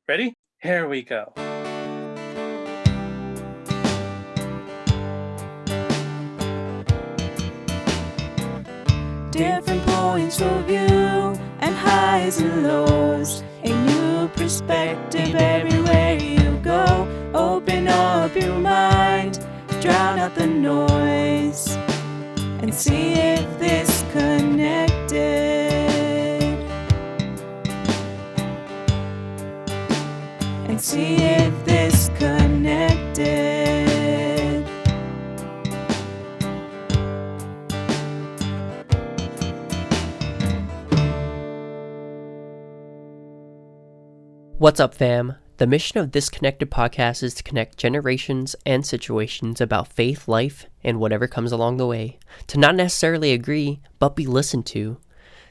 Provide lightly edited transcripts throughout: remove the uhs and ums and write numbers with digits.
Ready? Here we go. Different points of view and highs and lows. A new perspective everywhere you go. Open up your mind, drown out the noise, and see if this connected. And see if this connected. What's up, fam? The mission of this Connected podcast is to connect generations and situations about faith, life, and whatever comes along the way. To not necessarily agree, but be listened to.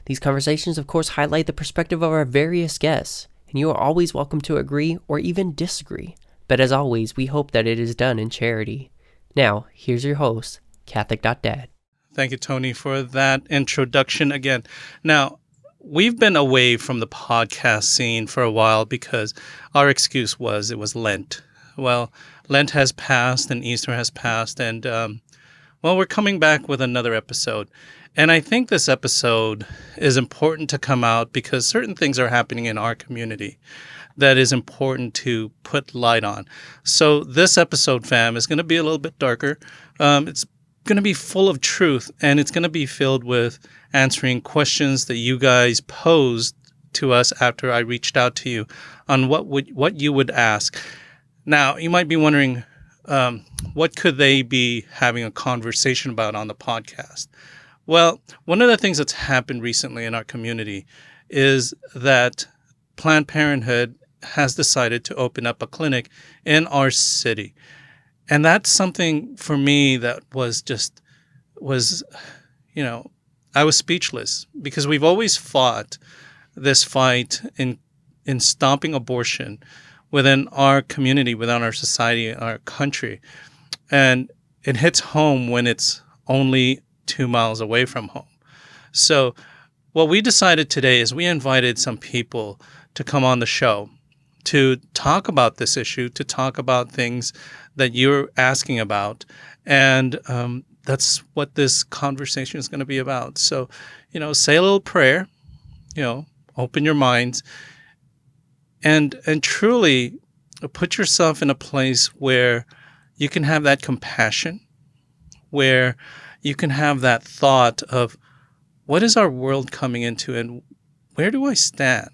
These conversations, of course, highlight the perspective of our various guests, and you are always welcome to agree or even disagree. But as always, we hope that it is done in charity. Now, here's your host, Catholic.Dad. Thank you, Tony, for that introduction again. Now, we've been away from the podcast scene for a while because our excuse was it was Lent. Well, Lent has passed and Easter has passed, and we're coming back with another episode. And I think this episode is important to come out because certain things are happening in our community that is important to put light on. So this episode, fam, is going to be a little bit darker. It's going to be full of truth, and it's going to be filled with answering questions that you guys posed to us after I reached out to you on what you would ask. Now, you might be wondering, what could they be having a conversation about on the podcast? Well, one of the things that's happened recently in our community is that Planned Parenthood has decided to open up a clinic in our city. And that's something for me that was, I was speechless because we've always fought this fight in stopping abortion within our community, within our society, our country. And it hits home when it's only 2 miles away from home. So what we decided today is we invited some people to come on the show to talk about this issue, to talk about things that you're asking about. And that's what this conversation is going to be about. So, say a little prayer, open your minds, and truly put yourself in a place where you can have that compassion, where you can have that thought of what is our world coming into and where do I stand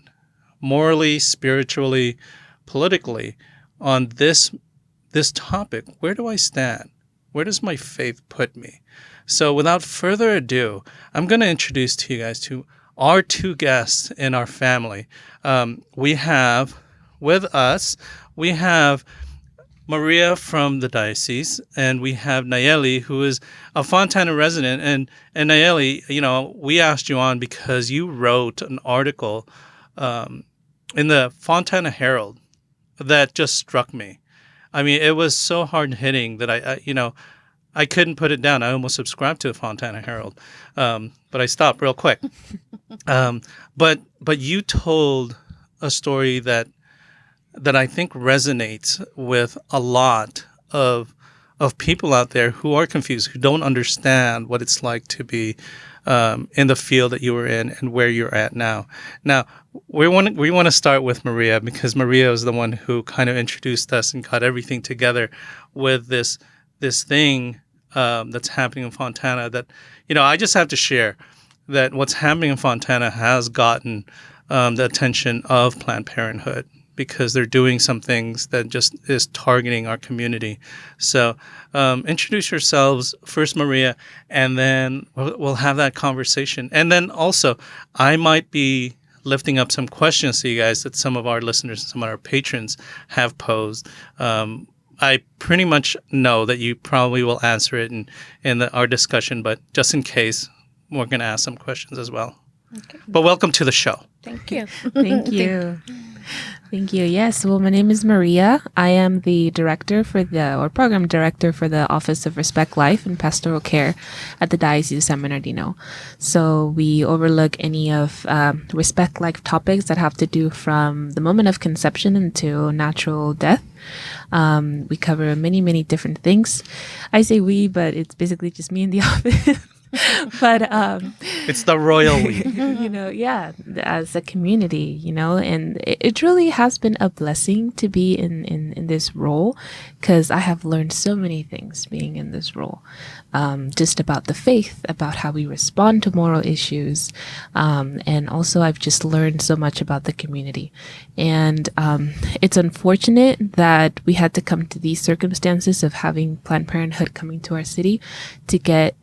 morally, spiritually, politically on this topic? Where do I stand? Where does my faith put me? So without further ado, I'm going to introduce to you guys to our two guests in our family. We have Maria from the diocese, and we have Nallely, who is a Fontana resident. And Nallely, we asked you on because you wrote an article in the Fontana Herald that just struck me. I mean, it was so hard-hitting that I couldn't put it down. I almost subscribed to the Fontana Herald, but I stopped real quick. But you told a story that I think resonates with a lot of people out there who are confused, who don't understand what it's like to be in the field that you were in and where you're at now. Now, we want to start with Maria because Maria is the one who kind of introduced us and got everything together with this thing that's happening in Fontana. That I just have to share that what's happening in Fontana has gotten the attention of Planned Parenthood because they're doing some things that just is targeting our community. So introduce yourselves first, Maria, and then we'll have that conversation. And then also, I might be lifting up some questions to you guys that some of our listeners and some of our patrons have posed. I pretty much know that you probably will answer it in our discussion, but just in case, we're going to ask some questions as well. But welcome to the show. Thank you. Thank you. Thank you. Yes. Well, my name is Maria. I am the program director for the Office of Respect Life and Pastoral Care at the Diocese of San Bernardino. So we overlook any of respect life topics that have to do from the moment of conception until natural death. We cover many, many different things. I say we, but it's basically just me in the office. But It's the royal we. as a community, and it really has been a blessing to be in this role, because I have learned so many things being in this role, just about the faith, about how we respond to moral issues, and also I've just learned so much about the community. And it's unfortunate that we had to come to these circumstances of having Planned Parenthood coming to our city to get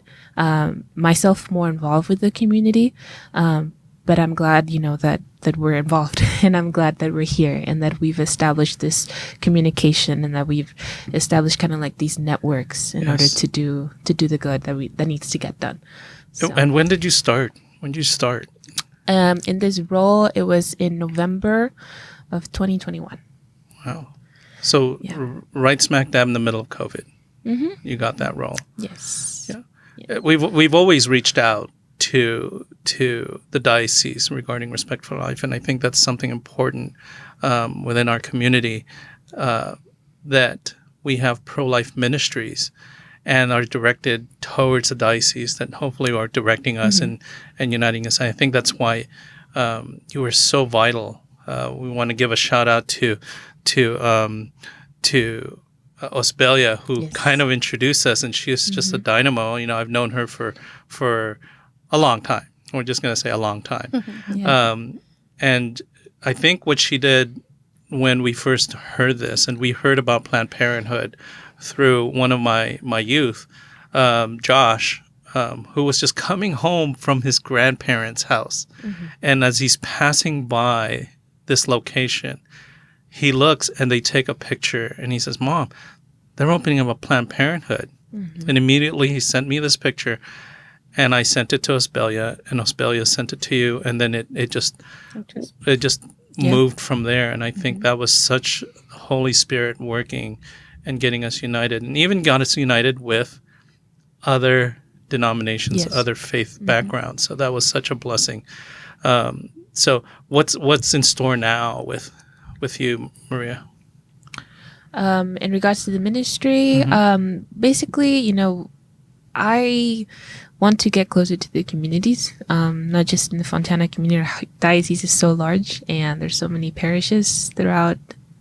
myself more involved with the community. But I'm glad, that we're involved, and I'm glad that we're here, and that we've established this communication, and that we've established kind of like these networks in order to do the good that needs to get done. So, And when did you start? When did you start? in this role, it was in November of 2021. Wow. So right smack dab in the middle of COVID, you got that role. Yes. Yeah. We've always reached out to the diocese regarding respect for life, and I think that's something important within our community, that we have pro-life ministries and are directed towards the diocese that hopefully are directing us and uniting us. I think that's why you were so vital. We want to give a shout out to Osbelia, who kind of introduced us, and she is just a dynamo. I've known her for a long time. We're just going to say a long time. And I think what she did when we first heard this, and we heard about Planned Parenthood through one of my youth, Josh, who was just coming home from his grandparents' house. And as he's passing by this location, he looks and they take a picture, and he says, "Mom, they're opening up a Planned Parenthood." And immediately he sent me this picture, and I sent it to Osbelia, and Osbelia sent it to you, and then it just moved from there. And I think that was such Holy Spirit working and getting us united, and even got us united with other denominations, other faith backgrounds. So that was such a blessing. So what's in store now with you, Maria? In regards to the ministry, basically, I want to get closer to the communities, not just in the Fontana community. Our diocese is so large, and there's so many parishes throughout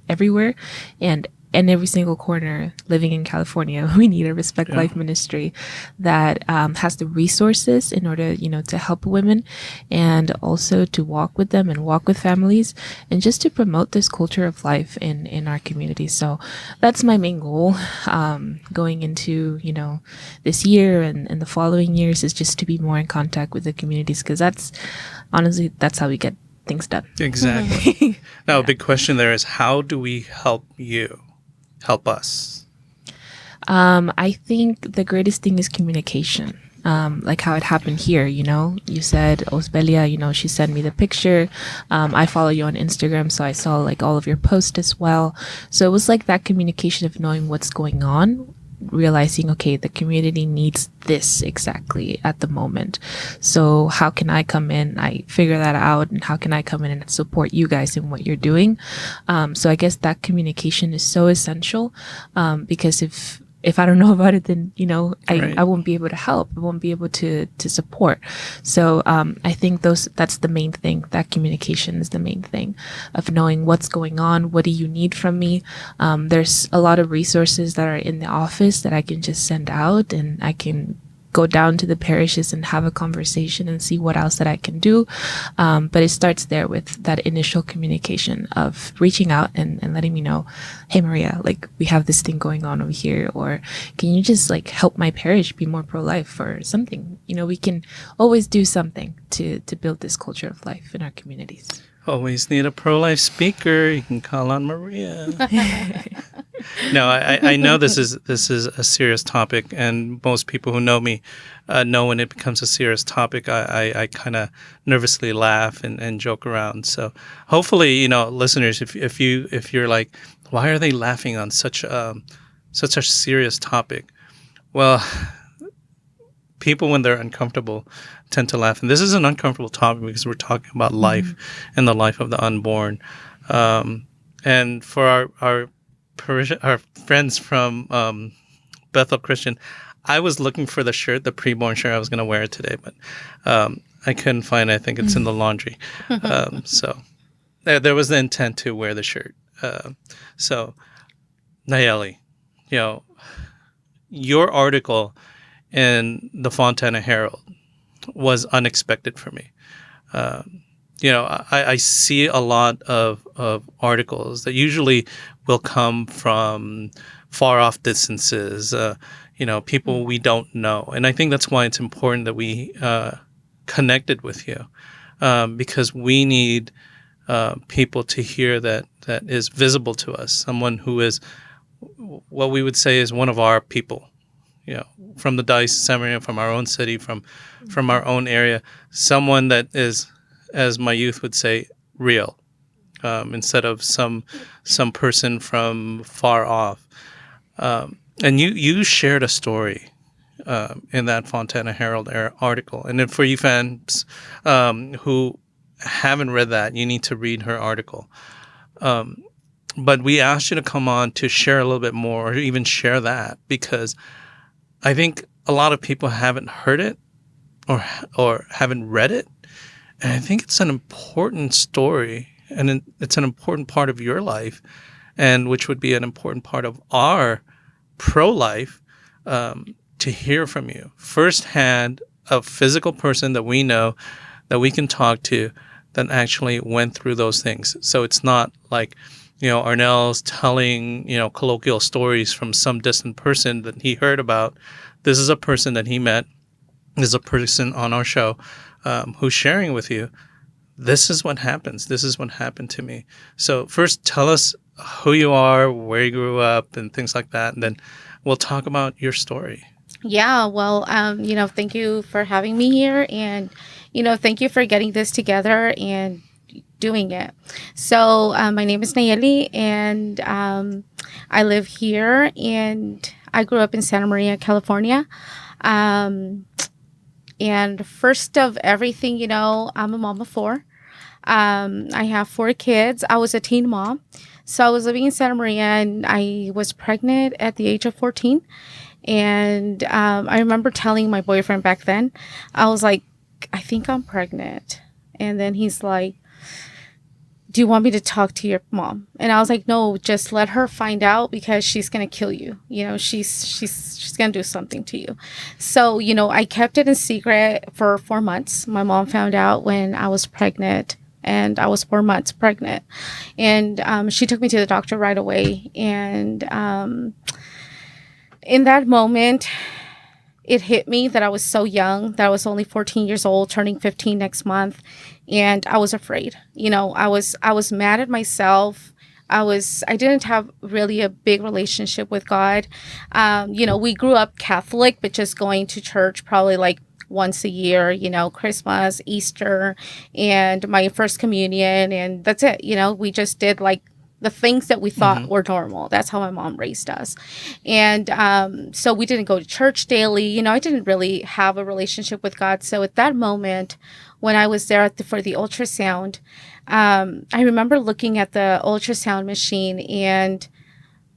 everywhere, and every single corner. Living in California, we need a Respect Life ministry that has the resources in order, to help women, and also to walk with them and walk with families, and just to promote this culture of life in our community. So that's my main goal, going into, this year and the following years, is just to be more in contact with the communities, because that's how we get things done. Exactly. Now, a big question there is, how do we help you? Help us? I think the greatest thing is communication. Like how it happened here, you said, Osbelia, she sent me the picture. I follow you on Instagram, so I saw like all of your posts as well. So it was like that communication of knowing what's going on, realizing, okay, the community needs this exactly at the moment. So how can I come in? I figure that out, and how can I come in and support you guys in what you're doing? So I guess that communication is so essential, because if I don't know about it, then, I won't be able to help. I won't be able to support. So I think that's the main thing. That communication is the main thing, of knowing what's going on. What do you need from me? There's a lot of resources that are in the office that I can just send out, and I can go down to the parishes and have a conversation and see what else that I can do. But it starts there with that initial communication of reaching out and letting me know, hey, Maria, like, we have this thing going on over here, or can you just like help my parish be more pro-life or something? We can always do something to build this culture of life in our communities. Always need a pro-life speaker. You can call on Maria. No, I know this is a serious topic, and most people who know me know when it becomes a serious topic, I kind of nervously laugh and joke around. So hopefully, listeners, if you're like, why are they laughing on such a serious topic? Well, people when they're uncomfortable tend to laugh, and this is an uncomfortable topic because we're talking about life and the life of the unborn. And for our friends from Bethel Christian, I was looking for the shirt, the preborn shirt. I was going to wear it today, but I couldn't find it. I think it's in the laundry. So there was the intent to wear the shirt. So Nallely, your article in the Fontana Herald was unexpected for me. I see a lot of articles that usually will come from far off distances, people we don't know. And I think that's why it's important that we connected with you, because we need people to hear that is visible to us, someone who is what we would say is one of our people, from the Diocese of San Bernardino, from our own city, from our own area, someone that is, as my youth would say, real, instead of some person from far off. And you shared a story in that Fontana Herald article. And then for you fans who haven't read that, you need to read her article. But we asked you to come on to share a little bit more, or even share that, because I think a lot of people haven't heard it or haven't read it. And I think it's an important story, and it's an important part of your life, and which would be an important part of our pro-life, to hear from you firsthand, a physical person that we know, that we can talk to, that actually went through those things. So it's not like, Arnell's telling, colloquial stories from some distant person that he heard about. This is a person that he met. This is a person on our show who's sharing with you, this is what happens. This is what happened to me. So first, tell us who you are, where you grew up, and things like that. And then we'll talk about your story. Yeah, well, thank you for having me here. And, thank you for getting this together and doing it. So my name is Nallely, and I live here, and I grew up in Santa Maria, California. And first of everything, I'm a mom of 4. I have 4 kids. I was a teen mom. So I was living in Santa Maria, and I was pregnant at the age of 14. And I remember telling my boyfriend back then, I was like, I think I'm pregnant. And then he's like, do you want me to talk to your mom? And I was like, no, just let her find out, because she's going to kill you. She's going to do something to you. So, I kept it in secret for 4 months. My mom found out when I was pregnant, and I was 4 months pregnant. And she took me to the doctor right away. And in that moment, it hit me that I was so young, that I was only 14 years old, turning 15 next month. And I was afraid. I was mad at myself. I didn't have really a big relationship with God. We grew up Catholic, but just going to church probably like once a year, Christmas, Easter, and my first communion. And that's it. We just did like the things that we thought were normal. That's how my mom raised us. And so we didn't go to church daily. I didn't really have a relationship with God. So at that moment, when I was there for the ultrasound, I remember looking at the ultrasound machine, and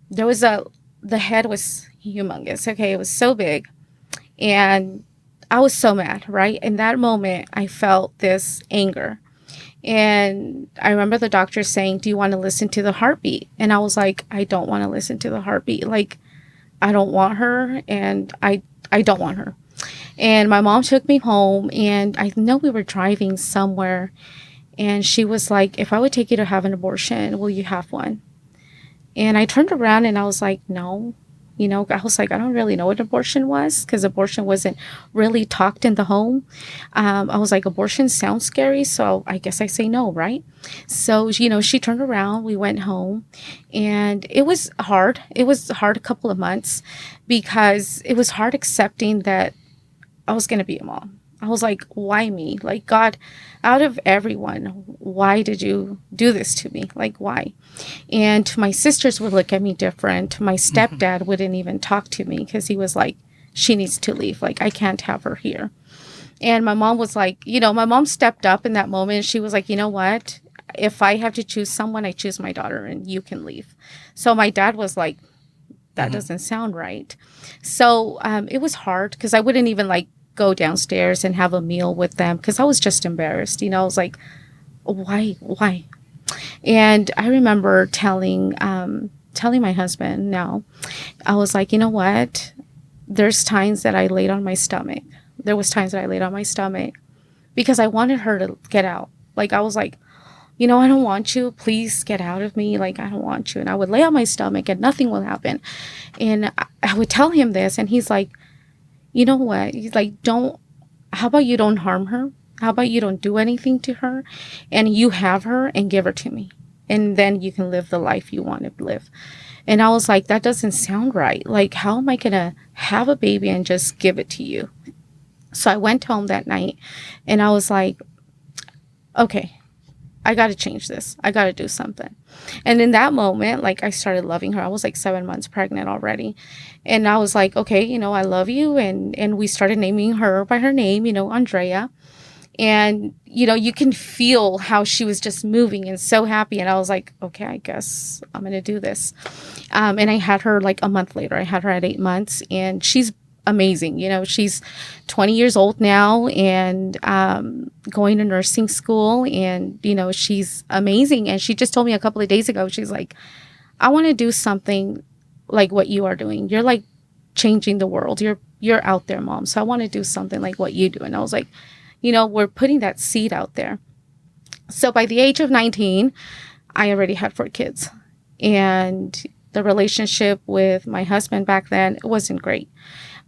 the head was humongous. Okay, it was so big. And I was so mad, right? In that moment, I felt this anger. And I remember the doctor saying, do you want to listen to the heartbeat? And I was like, I don't want to listen to the heartbeat. Like, I don't want her, and I don't want her. And my mom took me home, and I know we were driving somewhere, and she was like, if I would take you to have an abortion, will you have one? And I turned around and I was like, no, You know, I was like, I don't really know what abortion was because abortion wasn't really talked in the home. I was like, abortion sounds scary, so I guess I say no, right? So, you know, she turned around, we went home, and it was hard. It was hard a couple of months because it was hard accepting that I was going to be a mom. I was like, why me? Like, God, out of everyone, why did you do this to me? Like, why? And my sisters would look at me different. My stepdad wouldn't even talk to me because he was like, she needs to leave. Like, I can't have her here. And my mom was like, you know, my mom stepped up in that moment. She was like, you know what? If I have to choose someone, I choose my daughter and you can leave. So my dad was like, that doesn't sound right. So it was hard because I wouldn't even like go downstairs and have a meal with them because I was just embarrassed. You know, I was like, why? And I remember telling my husband now, I was like, you know what? There's times that I laid on my stomach. There was times that I laid on my stomach because I wanted her to get out. Like, I was like, you know, I don't want you. Please get out of me. Like, I don't want you. And I would lay on my stomach and nothing will happen. And I would tell him this and he's like, you know what? He's like, how about you don't harm her? How about you don't do anything to her and you have her and give her to me? And then you can live the life you want to live. And I was like, that doesn't sound right. Like, how am I going to have a baby and just give it to you? So I went home that night and I was like, okay, I got to change this. I got to do something. And in that moment, like, I started loving her. I was like 7 months pregnant already. And I was like, okay, you know, I love you. And we started naming her by her name, you know, Andrea. And, you know, you can feel how she was just moving and so happy. And I was like, okay, I guess I'm going to do this. And I had her like a month later. I had her at 8 months and she's amazing. You know, she's 20 years old now and going to nursing school. And, you know, she's amazing. And she just told me a couple of days ago, she's like, I want to do something like what you are doing. You're like changing the world. You're out there, Mom. So I want to do something like what you do. And I was like, you know, we're putting that seed out there. So by the age of 19, I already had 4 kids. And the relationship with my husband back then wasn't great.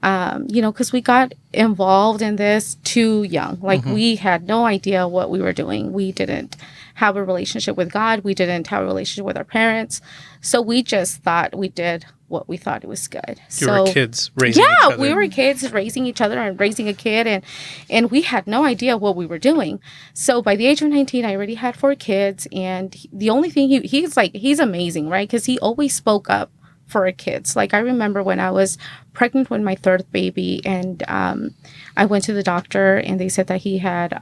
You know, because we got involved in this too young. Like, we had no idea what we were doing. We didn't have a relationship with God. We didn't have a relationship with our parents. So we just thought we did what we thought it was good. You were kids raising each other. We were kids raising each other and raising a kid. And we had no idea what we were doing. So by the age of 19, I already had 4 kids. And the only thing he's amazing, right? Because he always spoke up for our kids. Like, I remember when I was pregnant with my 3rd baby and I went to the doctor and they said that he had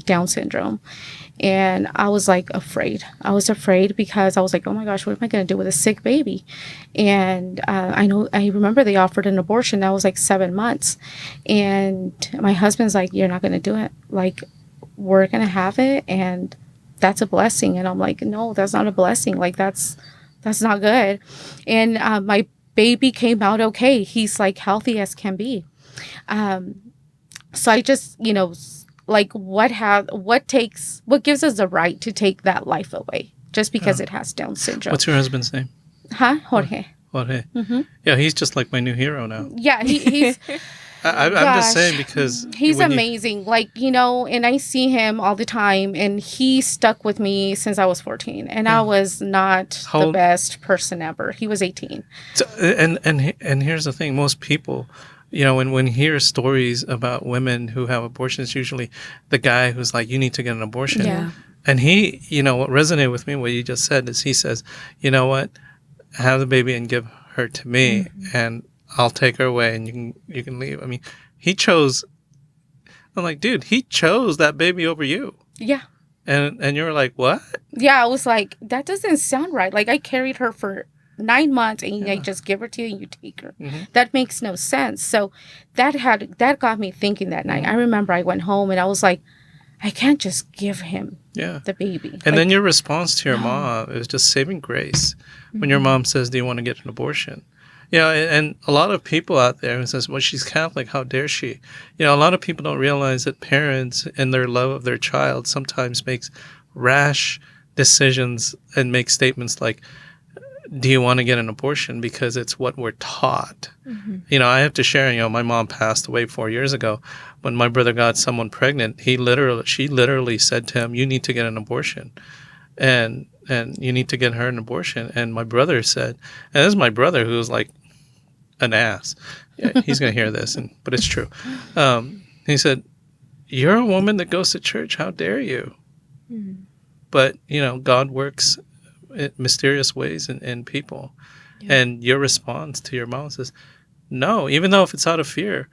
Down syndrome. And I was like afraid. I was afraid because I was like, oh my gosh, what am I going to do with a sick baby? And I remember they offered an abortion. That was like 7 months. And my husband's like, you're not going to do it. Like, we're going to have it. And that's a blessing. And I'm like, no, that's not a blessing. Like, that's not good. And my baby came out okay. He's like healthy as can be. So I just, you know, like, what gives us the right to take that life away just because it has Down syndrome? What's your husband's name? Jorge. Jorge. Yeah, he's just like my new hero now. Yeah, he's. I'm just saying because he's amazing. Like, you know, and I see him all the time, and he stuck with me since I was 14, and I was not the best person ever. He was 18. So, and here's the thing: most people, you know, when hear stories about women who have abortions, usually the guy who's like, "You need to get an abortion." Yeah. And he, you know, what resonated with me, what you just said, is he says, "You know what? Have the baby and give her to me, and I'll take her away and you can leave." I mean, he chose. I'm like, dude, he chose that baby over you. Yeah. And you were like, what? Yeah, I was like, that doesn't sound right. Like, I carried her for 9 months and I just give her to you and you take her. That makes no sense. So that got me thinking that night. I remember I went home and I was like, I can't just give him the baby. And then your response to your mom is just saving grace. When your mom says, do you want to get an abortion? You know, and a lot of people out there who says, well, she's Catholic, how dare she? You know, a lot of people don't realize that parents in their love of their child sometimes makes rash decisions and make statements like, do you want to get an abortion because it's what we're taught? I have to share, my mom passed away 4 years ago. When my brother got someone pregnant, she literally said to him, you need to get an abortion. And you need to get her an abortion. And my brother said, and this is my brother who's like an ass. Yeah, he's going to hear this, but it's true. He said, you're a woman that goes to church. How dare you? But, God works in mysterious ways in people. Yeah. And your response to your mom is, no, even though if it's out of fear,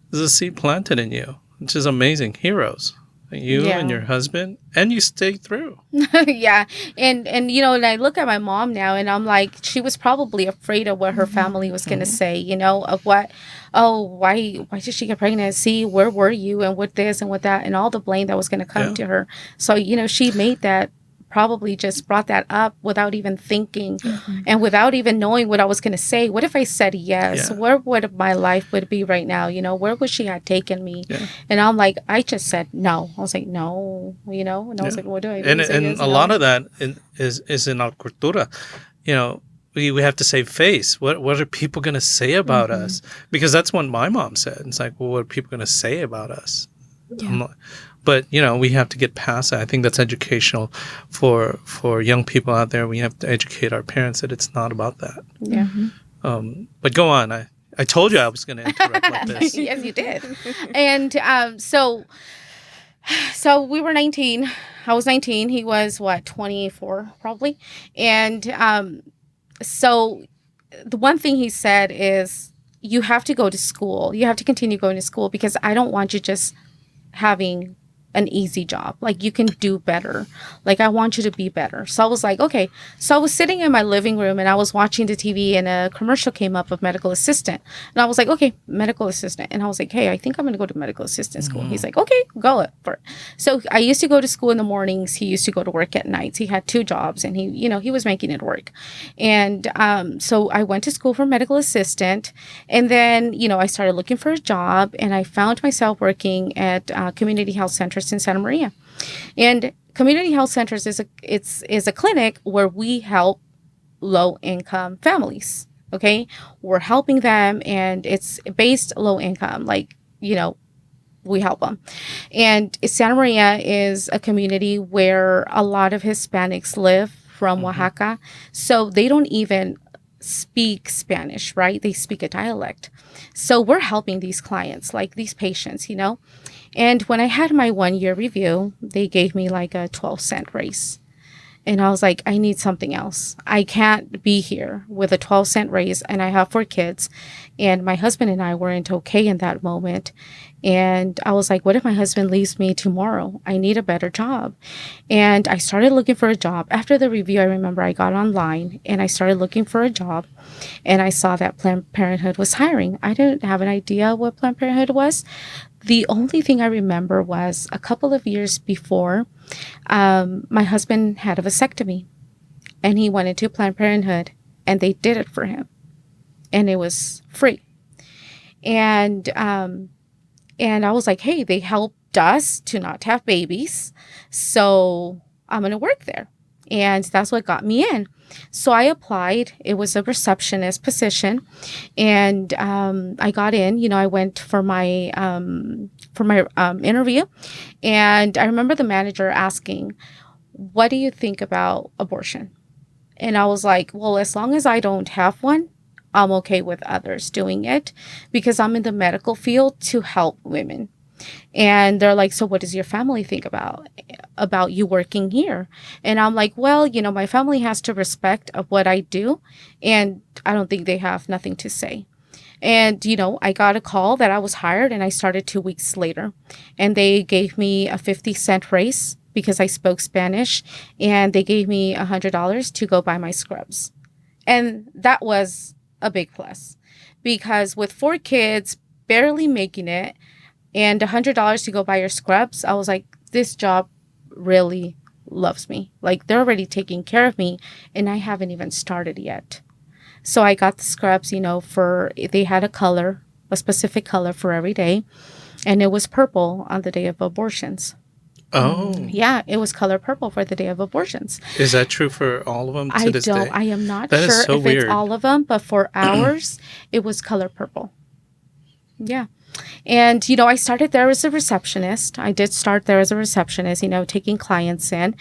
there's a seed planted in you, which is amazing. Heroes. You and your husband, and you stay through. Yeah. And and I look at my mom now, and I'm like, she was probably afraid of what her family was going to say, of what, why did she get pregnant? See, where were you? And with this and with that, and all the blame that was going to come to her. So, she made that, probably just brought that up without even thinking and without even knowing what I was going to say. What if I said yes? Yeah. Where would my life would be right now? Where would she have taken me? Yeah. And I'm like, I just said no. I was like, no, and I was like, what do I do? And a lot of that is in our cultura. We have to save face. What are people going to say about us? Because that's what my mom said. It's like, well, what are people going to say about us? Yeah. But, we have to get past that. I think that's educational for young people out there. We have to educate our parents that it's not about that. Yeah. But go on. I told you I was going to interrupt like this. Yes, you did. And so we were 19. I was 19. He was, 24 probably. And so the one thing he said is, you have to go to school. You have to continue going to school because I don't want you just having an easy job. Like, you can do better. Like, I want you to be better. So I was like, okay. So I was sitting in my living room and I was watching the TV and a commercial came up of medical assistant. And I was like, okay, medical assistant. And I was like, hey, I think I'm going to go to medical assistant school. He's like, okay, go for it. So I used to go to school in the mornings. He used to go to work at nights. He had 2 jobs and he was making it work. And so I went to school for medical assistant. And then, I started looking for a job and I found myself working at community health centers in Santa Maria. And community health centers is a clinic where we help low income families. Okay, we're helping them, and it's based low income. Like, we help them. And Santa Maria is a community where a lot of Hispanics live from Oaxaca, so they don't even speak Spanish, right? They speak a dialect. So we're helping these clients, like these patients, And when I had my 1-year review, they gave me like a 12-cent raise. And I was like, I need something else. I can't be here with a 12-cent raise. And I have 4 kids. And my husband and I weren't okay in that moment. And I was like, what if my husband leaves me tomorrow? I need a better job. And I started looking for a job. After the review, I remember I got online and I started looking for a job. And I saw that Planned Parenthood was hiring. I didn't have an idea what Planned Parenthood was. The only thing I remember was a couple of years before, my husband had a vasectomy and he went into Planned Parenthood and they did it for him and it was free. And I was like, hey, they helped us to not have babies. So I'm going to work there. And that's what got me in. So I applied. It was a receptionist position, and I got in. I went for my interview, and I remember the manager asking, "What do you think about abortion?" And I was like, "Well, as long as I don't have one, I'm okay with others doing it because I'm in the medical field to help women." And they're like, so what does your family think about you working here? And I'm like, well, my family has to respect of what I do. And I don't think they have nothing to say. And, I got a call that I was hired and I started 2 weeks later. And they gave me a 50-cent raise because I spoke Spanish. And they gave me $100 to go buy my scrubs. And that was a big plus because with 4 kids barely making it, and $100 to go buy your scrubs, I was like, this job really loves me. Like, they're already taking care of me, and I haven't even started yet. So I got the scrubs, they had a specific color for every day, and it was purple on the day of abortions. Oh, Yeah, it was color purple for the day of abortions. is that true for all of them to this day? I am not That is sure so if weird. it's all of them, but for ours, it was color purple. Yeah. And, I started there as a receptionist. I did start there as a receptionist, taking clients in.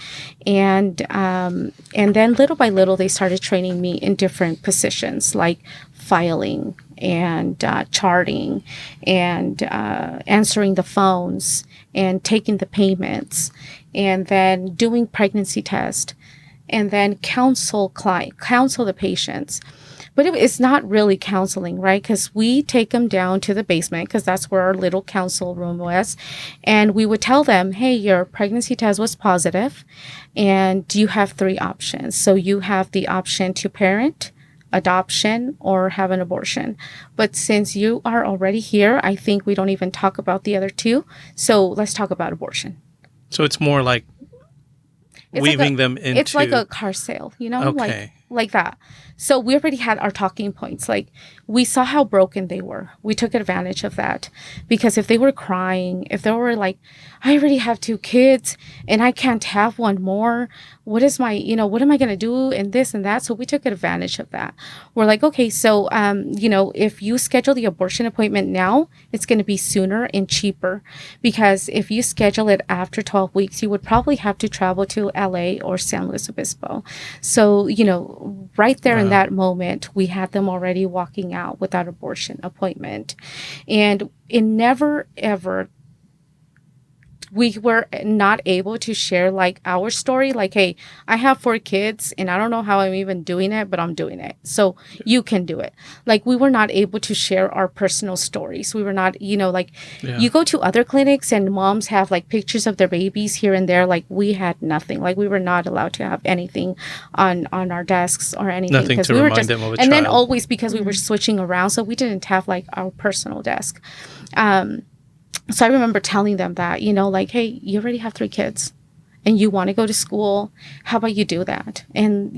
And then little by little, they started training me in different positions like filing and charting and answering the phones and taking the payments and then doing pregnancy test and then counsel the patients. But it's not really counseling, right? Because we take them down to the basement because that's where our little counsel room was. And we would tell them, hey, your pregnancy test was positive and you have 3 options. So you have the option to parent, adoption, or have an abortion. But since you are already here, I think we don't even talk about the other 2. So let's talk about abortion. So it's more like weaving them into... It's like a car sale, Okay. like that. So we already had our talking points. Like we saw how broken they were. We took advantage of that because if they were crying, if they were like, I already have 2 kids and I can't have one more. What am I going to do and this and that? So we took advantage of that. We're like, okay, so, if you schedule the abortion appointment now, it's going to be sooner and cheaper because if you schedule it after 12 weeks, you would probably have to travel to LA or San Luis Obispo. So, right there in that moment, we had them already walking out with that abortion appointment. And it never, ever, we were not able to share like our story. Like, hey, I have 4 kids and I don't know how I'm even doing it, but I'm doing it. So you can do it. Like we were not able to share our personal stories. We were not, you go to other clinics and moms have like pictures of their babies here and there. Like we had nothing. Like we were not allowed to have anything on our desks or anything. Nothing to we were remind them of a and child. then always because we were switching around. So we didn't have like our personal desk. So I remember telling them that, like, hey, you already have 3 kids and you want to go to school. How about you do that? And,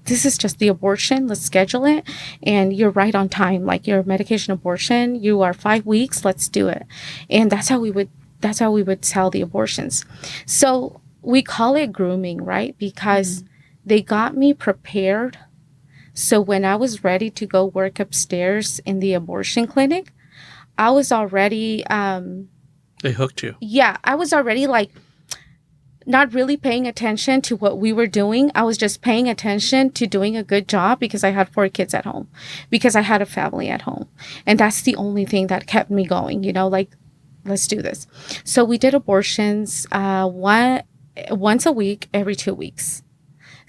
this is just the abortion. Let's schedule it. And you're right on time. Like your medication abortion, you are 5 weeks. Let's do it. And that's how we would tell the abortions. So we call it grooming, right? Because they got me prepared. So when I was ready to go work upstairs in the abortion clinic, I was already... they hooked you. Yeah, I was already like not really paying attention to what we were doing. I was just paying attention to doing a good job because I had 4 kids at home, because I had a family at home. And that's the only thing that kept me going, like, let's do this. So we did abortions once a week, every 2 weeks.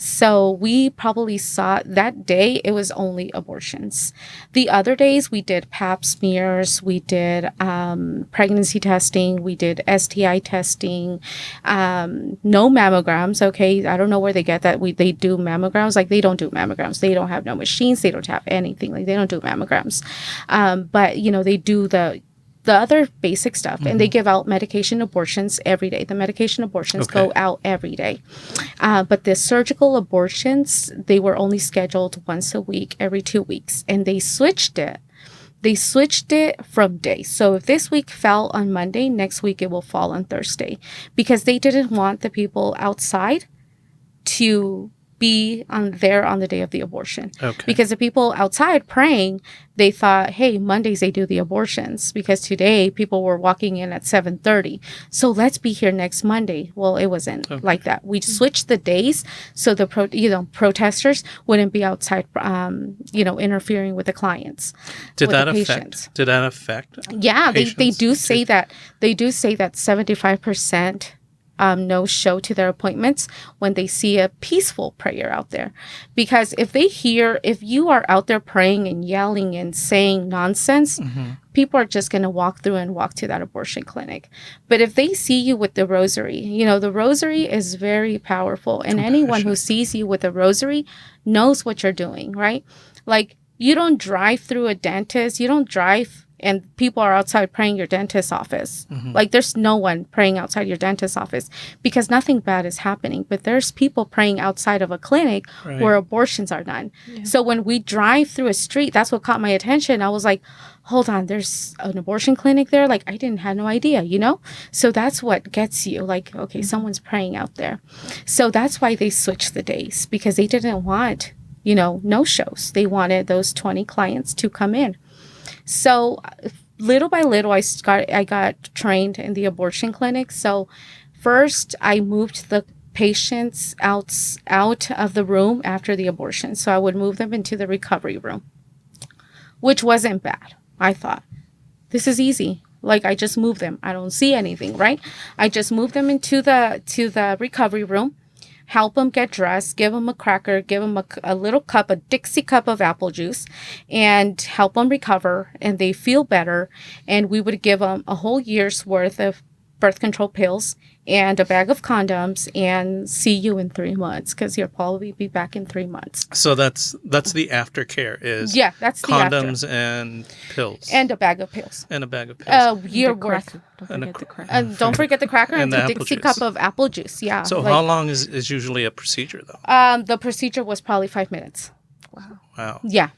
So we probably saw that day, it was only abortions. The other days we did pap smears, we did pregnancy testing, we did STI testing, no mammograms. Okay. I don't know where they get that. They do mammograms. Like they don't do mammograms. They don't have no machines. They don't have anything. Like they don't do mammograms. But they do the other basic stuff, and they give out medication abortions every day. The medication abortions go out every day. But the surgical abortions, they were only scheduled once a week, every 2 weeks. And they switched it. They switched it from days. So if this week fell on Monday, next week it will fall on Thursday, because they didn't want the people outside to be on the day of the abortion. Okay. Because the people outside praying, they thought, hey, Mondays they do the abortions, because today people were walking in at 7:30. So let's be here next Monday. Well, it wasn't like that. We switched the days so the protesters wouldn't be outside, interfering with the clients. Did that affect? Yeah, they do say that. They do say that 75%. No show to their appointments when they see a peaceful prayer out there. Because if you are out there praying and yelling and saying nonsense, people are just going to walk to that abortion clinic. But if they see you with the rosary, the rosary is very powerful. And anyone who sees you with a rosary knows what you're doing, right? Like, you don't drive through a dentist. You don't drive and people are outside praying your dentist's office. Like there's no one praying outside your dentist's office because nothing bad is happening. But there's people praying outside of a clinic where abortions are done. Yeah. So when we drive through a street, that's what caught my attention. I was like, hold on, there's an abortion clinic there? Like I didn't have no idea, you know? So that's what gets you. Like, okay, someone's praying out there. So that's why they switched the days, because they didn't want, you know, no shows. They wanted those 20 clients to come in. So little by little, I got trained in the abortion clinic. So first, I moved the patients out of the room after the abortion. So I would move them into the recovery room, which wasn't bad. I thought, this is easy. Like I just move them. I don't see anything, right? I just move them into the recovery room. Help them get dressed, give them a cracker, give them a little cup, a Dixie cup of apple juice, and help them recover, and they feel better. And we would give them a whole year's worth of birth control pills and a bag of condoms, and see you in 3 months, because you'll probably be back in 3 months. So that's the aftercare is that's condoms the after. And pills And a bag of pills. and a bag of pills. Year worth. Don't forget the cracker and the Dixie cup of apple juice. Yeah. So how long is usually a procedure though? The procedure was probably 5 minutes. Wow. Yeah.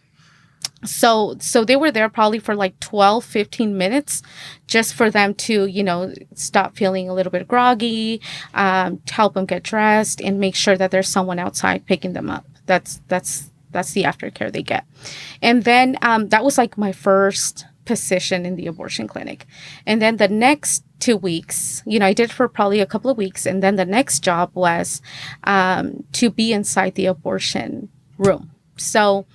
So they were there probably for like 12, 15 minutes just for them to, you know, stop feeling a little bit groggy, help them get dressed, and make sure that there's someone outside picking them up. That's the aftercare they get. And then that was like my first position in the abortion clinic. And then the next 2 weeks, you know, I did it for probably a couple of weeks. And then the next job was to be inside the abortion room. So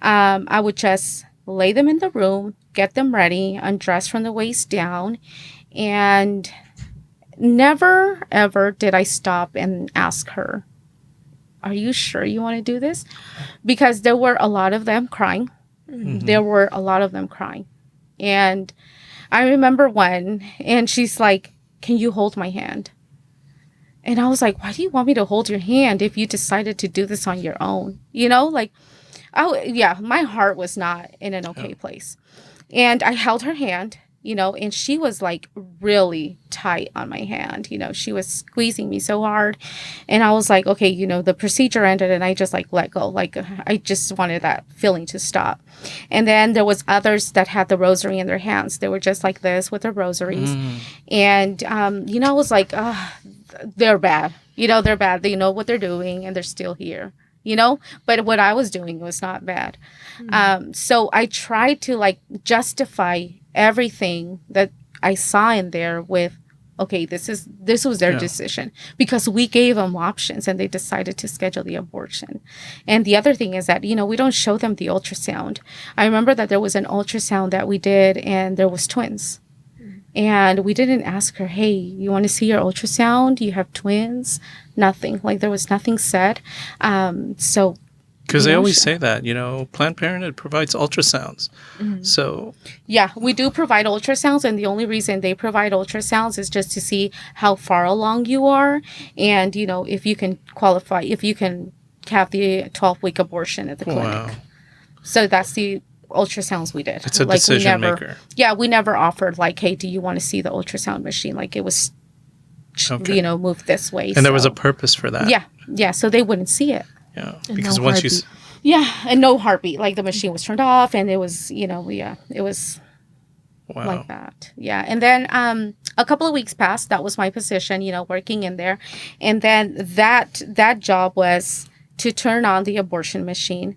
I would just lay them in the room, get them ready, undress from the waist down, and never, ever did I stop and ask her, are you sure you want to do this? Because there were a lot of them crying. Mm-hmm. There were a lot of them crying. And I remember one, and she's like, can you hold my hand? And I was like, why do you want me to hold your hand if you decided to do this on your own? You know, like, oh, yeah, my heart was not in an okay place. And I held her hand, you know, and she was like really tight on my hand. You know, she was squeezing me so hard. And I was like, okay, you know, the procedure ended, and I just like let go. Like I just wanted that feeling to stop. And then there was others that had the rosary in their hands. They were just like this with their rosaries. And, you know, I was like, they're bad. You know, they're bad. They know what they're doing, and they're still here. You know, but what I was doing was not bad. So I tried to like justify everything that I saw in there with, okay, this was their decision, because we gave them options and they decided to schedule the abortion. And the other thing is that, you know, we don't show them the ultrasound. I remember that there was an ultrasound that we did, and there was twins. And we didn't ask her, hey, you want to see your ultrasound? You have twins? Nothing. Like there was nothing said. So. Because they always say that, you know, Planned Parenthood provides ultrasounds. Mm-hmm. So. Yeah, we do provide ultrasounds. And the only reason they provide ultrasounds is just to see how far along you are. And, you know, if you can qualify, if you can have the 12-week abortion at the clinic. Wow. So that's the ultrasounds we did. It's a decision maker. Yeah, we never offered like, hey, do you want to see the ultrasound machine? Like it was, you know, moved this way. And there was a purpose for that. Yeah. So they wouldn't see it. Yeah, because once you. Yeah, and no heartbeat. Like the machine was turned off, and it was, you know, it was like that. Yeah, and then a couple of weeks passed. That was my position, you know, working in there, and then that job was to turn on the abortion machine.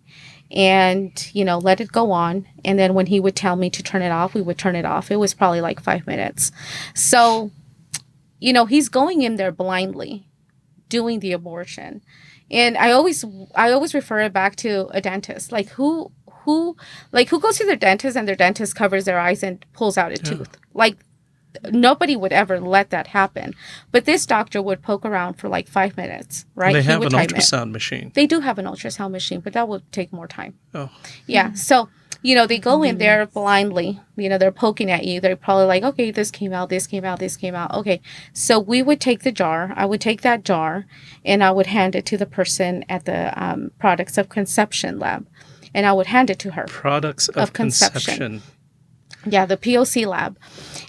And, you know, let it go on. And then when he would tell me to turn it off, we would turn it off. It was probably like 5 minutes. So, you know, he's going in there blindly doing the abortion. And I always refer it back to a dentist. Like who goes to their dentist and their dentist covers their eyes and pulls out a tooth? Like nobody would ever let that happen. But this doctor would poke around for like 5 minutes, right? They have an ultrasound machine. They do have an ultrasound machine, but that would take more time. Oh. Yeah. So, you know, they go in there blindly. You know, they're poking at you. They're probably like, okay, this came out, this came out, this came out. Okay. So we would take the jar. I would take that jar, and I would hand it to the person at the Products of Conception lab. And I would hand it to her. Products of Conception. Yeah, the POC lab.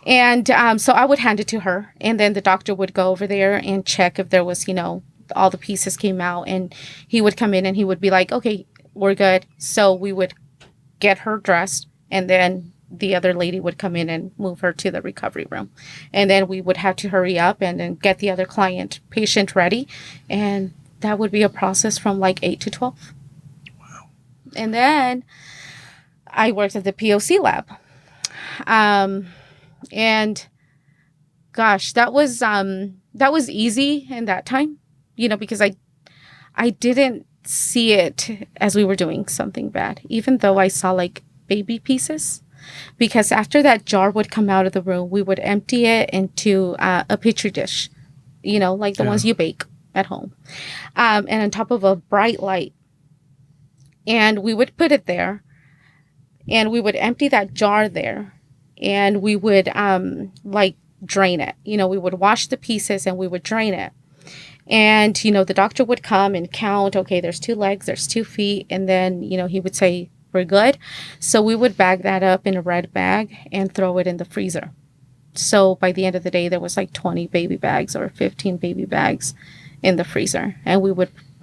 And so I would hand it to her. And then the doctor would go over there and check if there was, all the pieces came out. And he would come in and he would be like, okay, we're good. So we would get her dressed. And then the other lady would come in and move her to the recovery room. And then we would have to hurry up and then get the other patient ready. And that would be a process from like 8 to 12. Wow. And then I worked at the POC lab. And gosh, that was easy in that time, because I didn't see it as we were doing something bad, even though I saw like baby pieces, because after that jar would come out of the room, we would empty it into a petri dish, like the ones you bake at home, and on top of a bright light, and we would put it there, and we would empty that jar there. And we would drain it. We would wash the pieces and we would drain it. And, the doctor would come and count, okay, there's 2 legs, there's 2 feet. And then, he would say, we're good. So we would bag that up in a red bag and throw it in the freezer. So by the end of the day, there was like 20 baby bags or 15 baby bags in the freezer.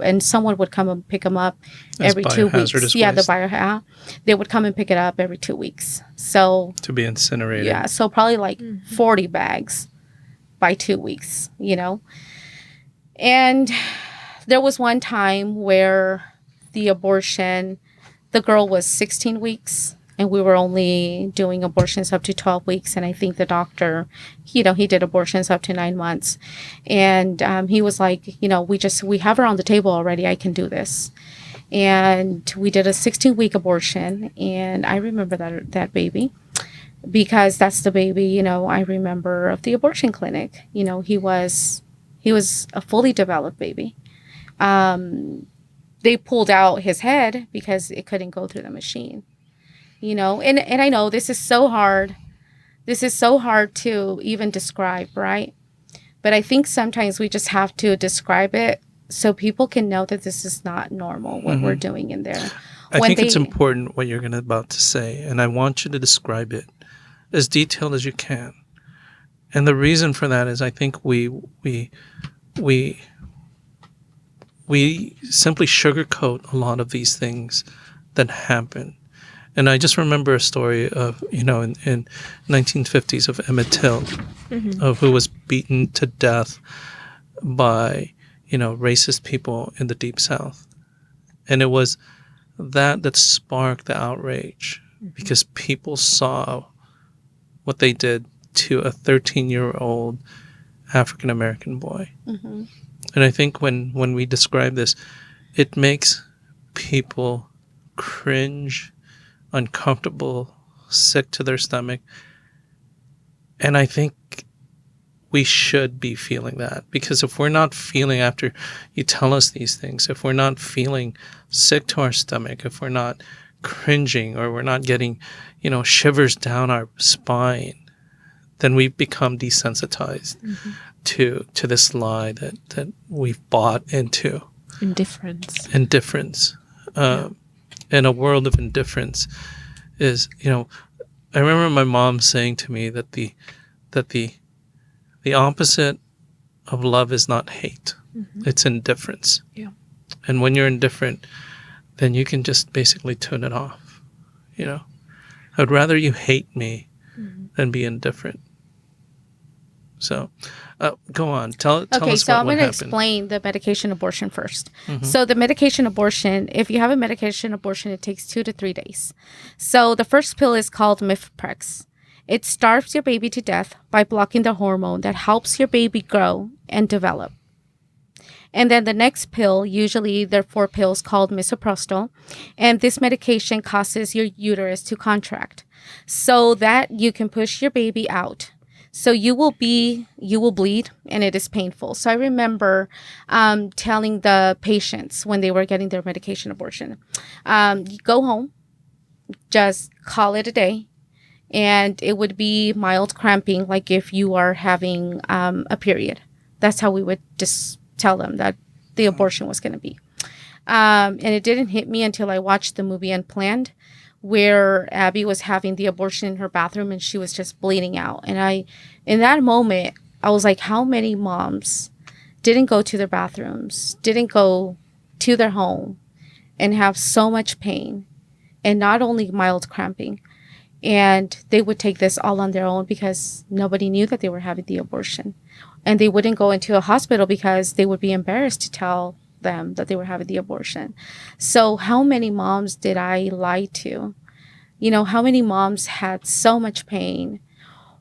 And someone would come and pick them up every 2 weeks. Yeah, the biohazard. They would come and pick it up every 2 weeks. So to be incinerated. Yeah, so probably like 40 bags by 2 weeks, And there was one time where the girl was 16 weeks. And we were only doing abortions up to 12 weeks. And I think the doctor, he did abortions up to 9 months. And he was like, we have her on the table already. I can do this. And we did a 16-week abortion. And I remember that baby, because that's the baby, I remember of the abortion clinic. He was a fully developed baby. They pulled out his head because it couldn't go through the machine. And I know this is so hard. This is so hard to even describe, right? But I think sometimes we just have to describe it so people can know that this is not normal, what we're doing in there. I think it's important what you're about to say, and I want you to describe it as detailed as you can. And the reason for that is I think we simply sugarcoat a lot of these things that happen. And I just remember a story of, in 1950s of Emmett Till, of who was beaten to death by, racist people in the Deep South. And it was that sparked the outrage, because people saw what they did to a 13-year-old African-American boy. And I think when we describe this, it makes people cringe, uncomfortable, sick to their stomach. And I think we should be feeling that, because if we're not feeling after you tell us these things, if we're not feeling sick to our stomach, if we're not cringing, or we're not getting, shivers down our spine, then we've become desensitized to this lie that we've bought into. Indifference. And a world of indifference is, I remember my mom saying to me that the opposite of love is not hate. It's indifference. Yeah. And when you're indifferent, then you can just basically tune it off. I'd rather you hate me than be indifferent. So, go on. Tell us what happened. Okay, so I'm going to explain the medication abortion first. So the medication abortion, if you have a medication abortion, it takes 2 to 3 days. So the first pill is called Mifeprex. It starves your baby to death by blocking the hormone that helps your baby grow and develop. And then the next pill, usually there are 4 pills called misoprostol, and this medication causes your uterus to contract so that you can push your baby out. So you will bleed, and it is painful. So I remember telling the patients when they were getting their medication abortion, go home, just call it a day. And it would be mild cramping, like if you are having a period. That's how we would just tell them that the abortion was going to be. And it didn't hit me until I watched the movie Unplanned, where Abby was having the abortion in her bathroom and she was just bleeding out. And in that moment, I was like, how many moms didn't go to their bathrooms, didn't go to their home and have so much pain and not only mild cramping, and they would take this all on their own because nobody knew that they were having the abortion. And they wouldn't go into a hospital because they would be embarrassed to tell them that they were having the abortion. So how many moms did I lie to? You know, how many moms had so much pain,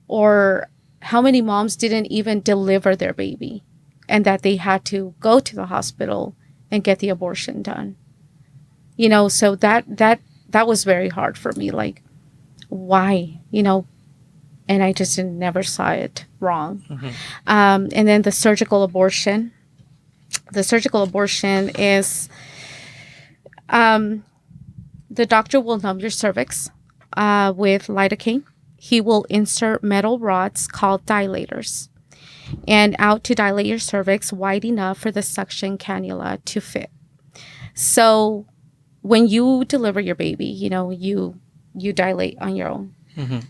or how many moms didn't even deliver their baby and that they had to go to the hospital and get the abortion done? You know, so that was very hard for me. Like, why? You know, and I just never saw it wrong. And then the surgical abortion. The surgical abortion is the doctor will numb your cervix with lidocaine. He will insert metal rods called dilators and out to dilate your cervix wide enough for the suction cannula to fit. So when you deliver your baby, you know, you dilate on your own.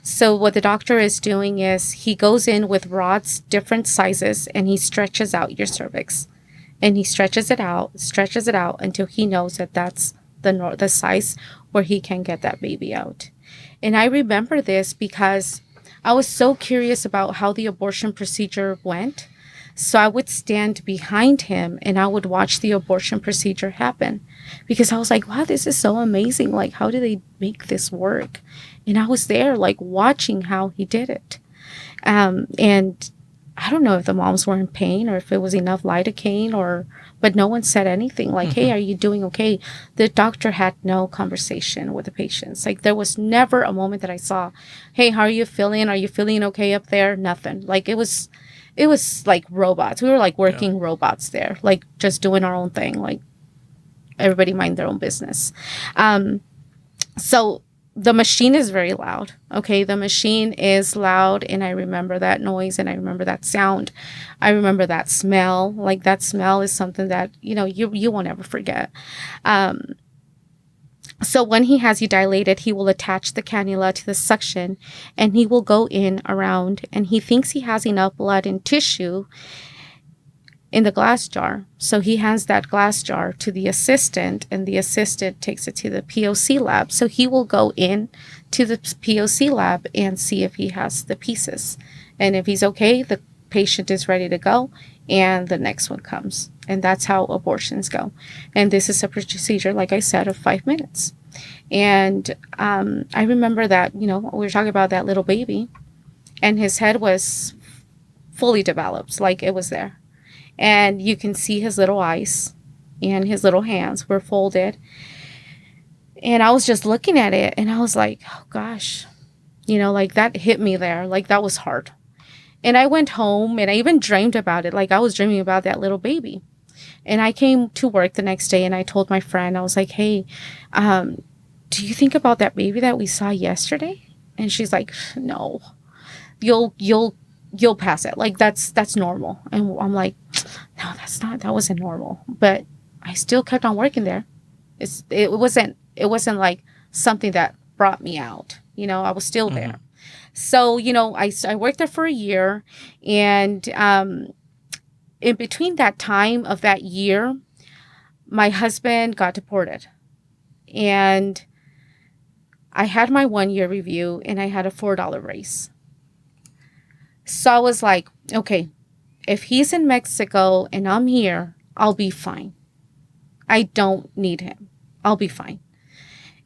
So what the doctor is doing is he goes in with rods, different sizes, and he stretches out your cervix. And he stretches it out until he knows that that's the size where he can get that baby out. And I remember this because I was so curious about how the abortion procedure went. So I would stand behind him and I would watch the abortion procedure happen because I was like, wow, this is so amazing. Like, how do they make this work? And I was there like watching how he did it. And I don't know if the moms were in pain or if it was enough lidocaine but no one said anything like, hey, are you doing okay? The doctor had no conversation with the patients. Like, there was never a moment that I saw, hey, how are you feeling? Are you feeling okay up there? Nothing. Like, it was like robots. We were like working robots there, like just doing our own thing. Like, everybody mind their own business. So the machine is very loud. Okay. The machine is loud. And I remember that noise and I remember that sound. I remember that smell. Like, that smell is something that, you know, you won't ever forget. So when he has you dilated, he will attach the cannula to the suction and he will go in around and he thinks he has enough blood and tissue in the glass jar. So he hands that glass jar to the assistant and the assistant takes it to the POC lab. So he will go in to the POC lab and see if he has the pieces. And if he's okay, the patient is ready to go and the next one comes. And that's how abortions go. And this is a procedure, like I said, of 5 minutes. And I remember that, you know, we were talking about that little baby and his head was fully developed, like it was there. And you can see his little eyes and his little hands were folded. And I was just looking at it and I was like, oh gosh, you know, like that hit me there. Like, that was hard. And I went home and I even dreamed about it. Like, I was dreaming about that little baby. And I came to work the next day and I told my friend, I was like, hey, do you think about that baby that we saw yesterday? And she's like, no, you'll pass it. Like, that's normal. And I'm like, no, that wasn't normal. But I still kept on working there. It wasn't like something that brought me out. You know, I was still there. So, you know, I worked there for a year, and in between that time of that year, my husband got deported, and I had my 1-year review and I had a $4 raise. So I was like, okay, if he's in Mexico and I'm here, I'll be fine. I don't need him. I'll be fine.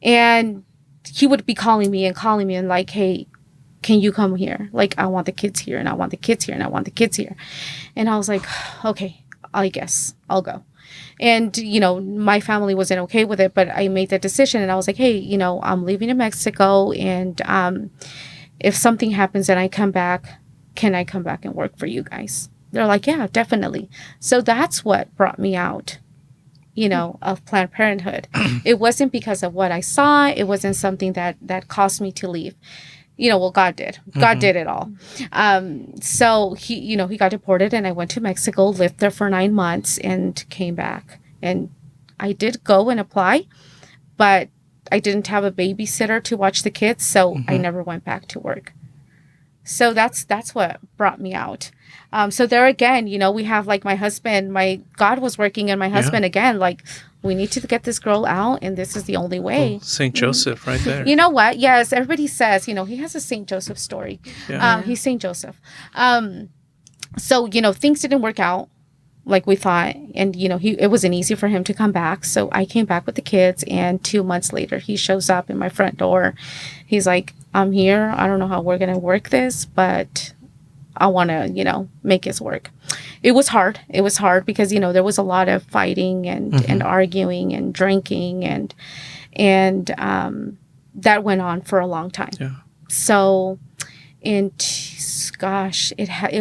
And he would be calling me and like, hey, can you come here? Like, I want the kids here and I want the kids here and I want the kids here. And I was like, okay, I guess I'll go. And, you know, my family wasn't okay with it, but I made that decision and I was like, hey, you know, I'm leaving in Mexico. And if something happens and I come back, can I come back and work for you guys? They're like, yeah, definitely. So that's what brought me out, you know, of Planned Parenthood. It wasn't because of what I saw. It wasn't something that caused me to leave. You know, well, God did. God did it all. So he got deported and I went to Mexico, lived there for 9 months and came back and I did go and apply, but I didn't have a babysitter to watch the kids, so I never went back to work. So that's what brought me out. So there again, you know, we have like my husband, God was working in my husband again, like, we need to get this girl out, and this is the only way. Well, St. Joseph right there. You know what? Yes, everybody says, you know, he has a St. Joseph story. Yeah. He's St. Joseph. So, you know, things didn't work out like we thought. And, you know, it wasn't easy for him to come back. So I came back with the kids, and 2 months later, he shows up in my front door. He's like, I'm here. I don't know how we're going to work this, but I want to, you know, make this work. It was hard. It was hard because, you know, there was a lot of fighting and arguing and drinking and that went on for a long time. Yeah. So it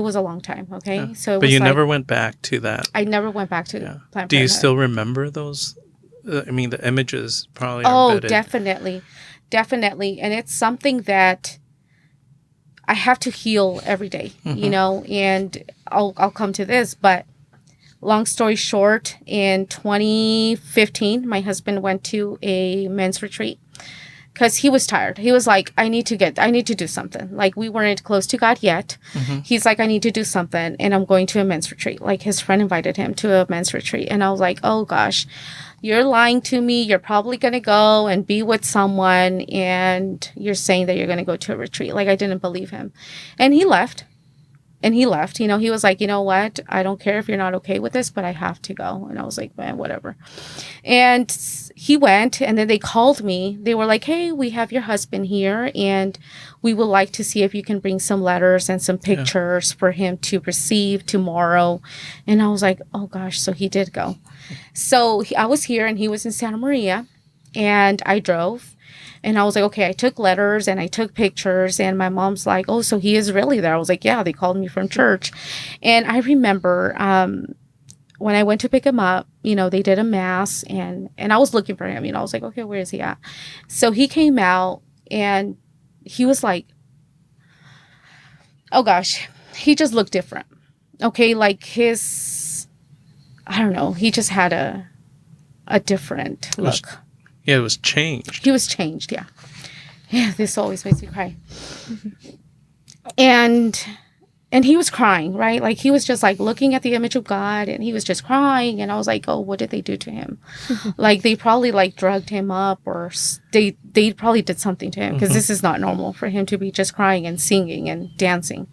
was a long time. Okay. Yeah. So, but you never went back to that. I never went back to Planned Parenthood. Do you still remember those? I mean, the images probably are Oh, embedded. definitely. And it's something that I have to heal every day, you know, and I'll come to this, but long story short, in 2015, my husband went to a men's retreat because he was tired. He was like, I need to do something. Like, we weren't close to God yet. He's like, I need to do something, and I'm going to a men's retreat. Like, his friend invited him to a men's retreat, and I was like, oh gosh, you're lying to me. You're probably going to go and be with someone, and you're saying that you're going to go to a retreat. Like, I didn't believe him. And he left. You know, he was like, you know what? I don't care if you're not okay with this, but I have to go. And I was like, man, whatever. And he went, and then they called me. They were like, hey, we have your husband here, and we would like to see if you can bring some letters and some pictures for him to receive tomorrow. And I was like, oh gosh. So he did go. So I was here, and he was in Santa Maria, and I drove. And I was like, okay, I took letters and I took pictures, and my mom's like, oh, so he is really there. I was like, yeah, they called me from church. And I remember when I went to pick him up, you know, they did a mass, and I was looking for him. You know, I was like, okay, where is he at? So he came out, and he was like, oh gosh, he just looked different. Okay, like I don't know, he just had a different look. Yeah, it was changed. He was changed, yeah. Yeah, this always makes me cry. And he was crying, right? Like, he was just like looking at the image of God, and he was just crying. And I was like, oh, what did they do to him? Like, they probably like drugged him up, or they probably did something to him, because this is not normal for him to be just crying and singing and dancing.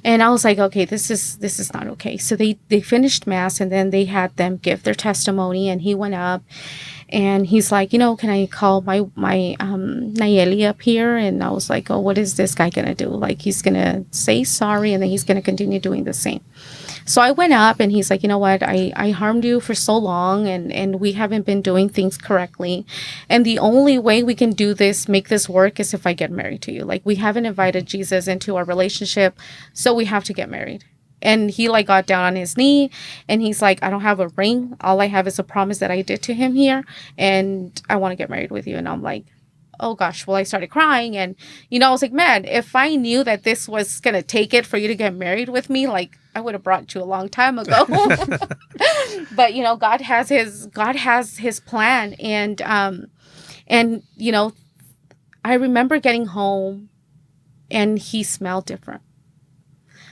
And I was like, okay, this is not okay. So they finished mass, and then they had them give their testimony, and he went up. And he's like, you know, can I call my Nallely up here? And I was like, oh, what is this guy going to do? Like, he's going to say sorry, and then he's going to continue doing the same. So I went up, and he's like, you know what? I harmed you for so long, and we haven't been doing things correctly. And the only way we can do this, make this work, is if I get married to you. Like, we haven't invited Jesus into our relationship, so we have to get married. And he like got down on his knee, and he's like, I don't have a ring. All I have is a promise that I did to him here, and I want to get married with you. And I'm like, oh gosh. Well, I started crying, and, you know, I was like, man, if I knew that this was going to take it for you to get married with me, like, I would have brought you a long time ago. But, you know, God has his plan. And, you know, I remember getting home, and he smelled different.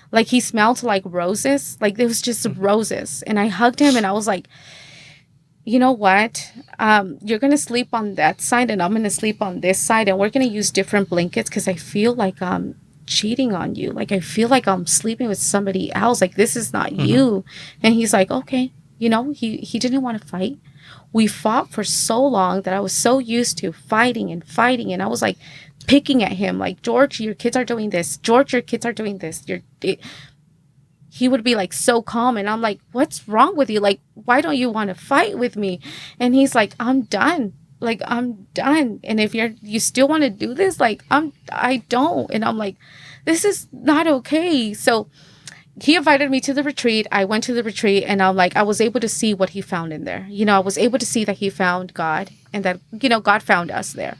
Like, he smelled like roses. Like, it was just roses. And I hugged him, and I was like, you know what? You're going to sleep on that side, and I'm going to sleep on this side. And we're going to use different blankets, because I feel like I'm cheating on you. Like, I feel like I'm sleeping with somebody else. Like, this is not you. And he's like, okay. You know, he didn't want to fight. We fought for so long that I was so used to fighting. And I was like, picking at him, like, George, your kids are doing this. George, your kids are doing this. He would be like so calm, and I'm like, what's wrong with you? Like, why don't you want to fight with me? And he's like, I'm done. Like, I'm done. And if you still want to do this, like, I don't. And I'm like, this is not okay. So he invited me to the retreat. I went to the retreat, and I'm like, I was able to see what he found in there. You know, I was able to see that he found God, and that, you know, God found us there.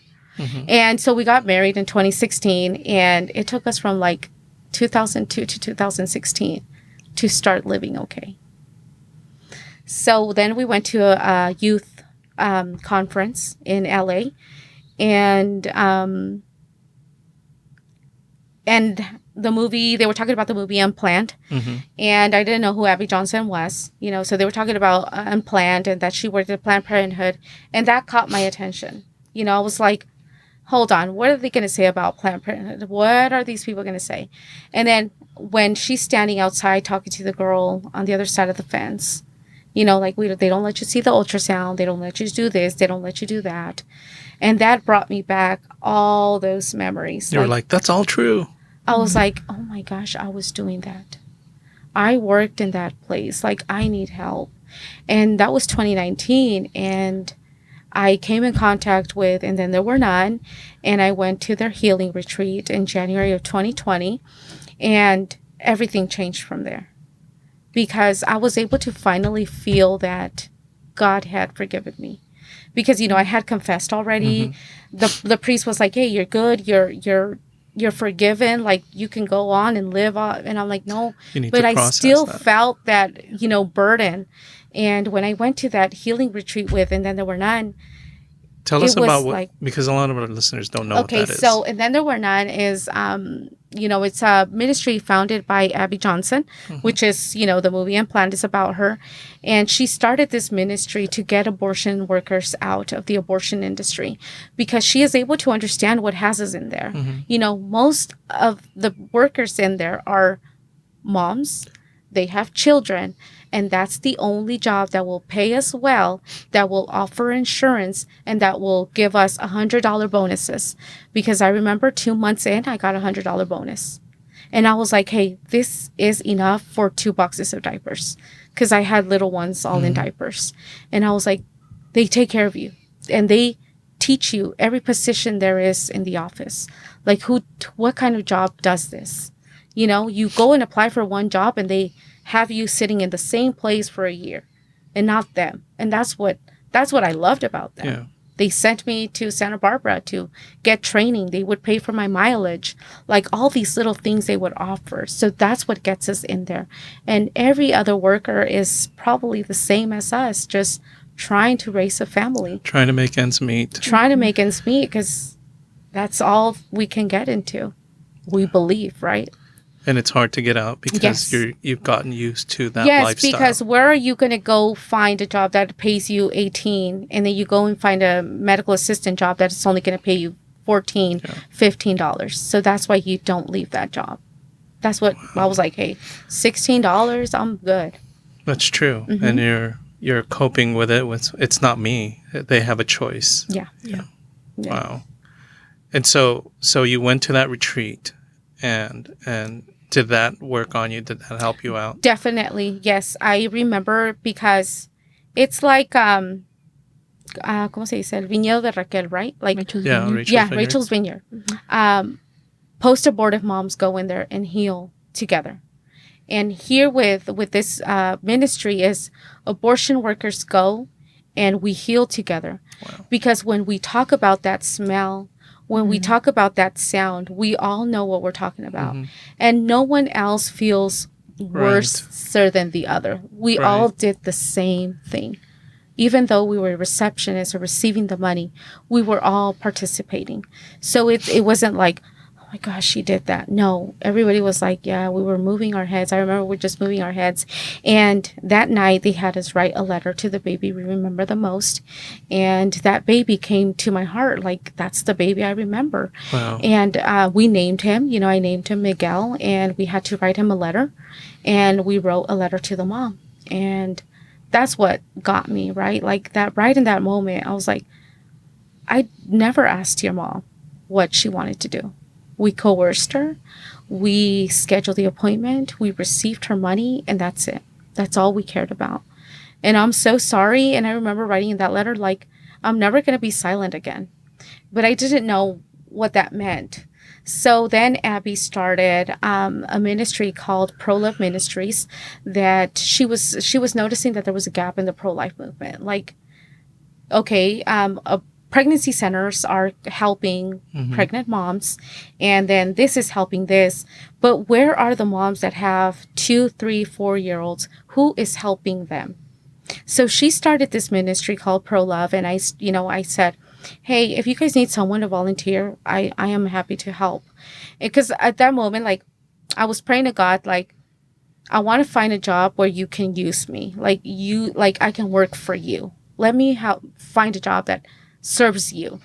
And so we got married in 2016, and it took us from like 2002 to 2016 to start living okay. So then we went to a youth conference in LA, and the movie, they were talking about the movie Unplanned, and I didn't know who Abby Johnson was, so they were talking about Unplanned and that she worked at Planned Parenthood, and that caught my attention. I was like, hold on, what are they going to say about Planned Parenthood? What are these people going to say? And then when she's standing outside talking to the girl on the other side of the fence, like they don't let you see the ultrasound, they don't let you do this, they don't let you do that. And that brought me back all those memories. You were like, that's all true. I was like, oh my gosh, I was doing that. I worked in that place. Like, I need help. And that was 2019. And I came in contact with, and then there were none. And I went to their healing retreat in January of 2020. And everything changed from there. Because I was able to finally feel that God had forgiven me. Because, I had confessed already. The priest was like, hey, you're good. You're forgiven. Like, you can go on and live on. And I'm like, no. But I still felt that, burden. And when I went to that healing retreat with, and then there were none. Tell us about what, because a lot of our listeners don't know what that is. Okay, so, and then there were none is, it's a ministry founded by Abby Johnson, which is, the movie Unplanned is about her. And she started this ministry to get abortion workers out of the abortion industry because she is able to understand what has us in there. Most of the workers in there are moms. They have children. And that's the only job that will pay us well, that will offer insurance, and that will give us $100 bonuses. Because I remember 2 months in, I got a $100 bonus. And I was like, hey, this is enough for 2 boxes of diapers. Because I had little ones all in diapers. And I was like, they take care of you. And they teach you every position there is in the office. Like, what kind of job does this? You go and apply for one job, and they have you sitting in the same place for a year and not them. And that's what I loved about them. Yeah. They sent me to Santa Barbara to get training. They would pay for my mileage, like all these little things they would offer. So that's what gets us in there. And every other worker is probably the same as us, just trying to raise a family. Trying to make ends meet. Because that's all we can get into. We believe, right? And it's hard to get out because you've gotten used to that lifestyle. Yes, because where are you going to go find a job that pays you $18 and then you go and find a medical assistant job that's only going to pay you $14, $15. So that's why you don't leave that job. That's what I was like, hey, $16, I'm good. That's true. And you're coping with it with, it's not me. They have a choice. Yeah. Wow. And so you went to that retreat and did that work on you? Did that help you out? Definitely, yes. I remember because it's like, ¿cómo se dice? El viñedo de Raquel, right? Like Rachel's Vineyard. Rachel's Vineyard. Post-abortive moms go in there and heal together. And here with this ministry is abortion workers go and we heal together. Wow. Because when we talk about that smell, when we talk about that sound, we all know what we're talking about. And no one else feels worse than the other. We all did the same thing. Even though we were receptionists or receiving the money, we were all participating. So it wasn't like, oh my gosh, she did that. No, everybody was like, yeah, we were moving our heads. I remember we're just moving our heads. And that night they had us write a letter to the baby we remember the most. And that baby came to my heart. Like, that's the baby I remember. Wow. And we named him, I named him Miguel, and we had to write him a letter. And we wrote a letter to the mom. And that's what got me, right? Like that, right in that moment, I was like, I never asked your mom what she wanted to do. We coerced her. We scheduled the appointment. We received her money, and that's it. That's all we cared about. And I'm so sorry. And I remember writing in that letter, like, I'm never going to be silent again. But I didn't know what that meant. So then Abby started a ministry called Pro-Love Ministries that she was noticing that there was a gap in the pro-life movement. Like, okay, pregnancy centers are helping pregnant moms, and then this is helping this. But where are the moms that have 2, 3, 4-year-olds? Who is helping them? So she started this ministry called Pro Love, and I said, hey, if you guys need someone to volunteer, I am happy to help. Because at that moment, like, I was praying to God, like, I want to find a job where you can use me. Like, I can work for you. Let me find a job that serves you.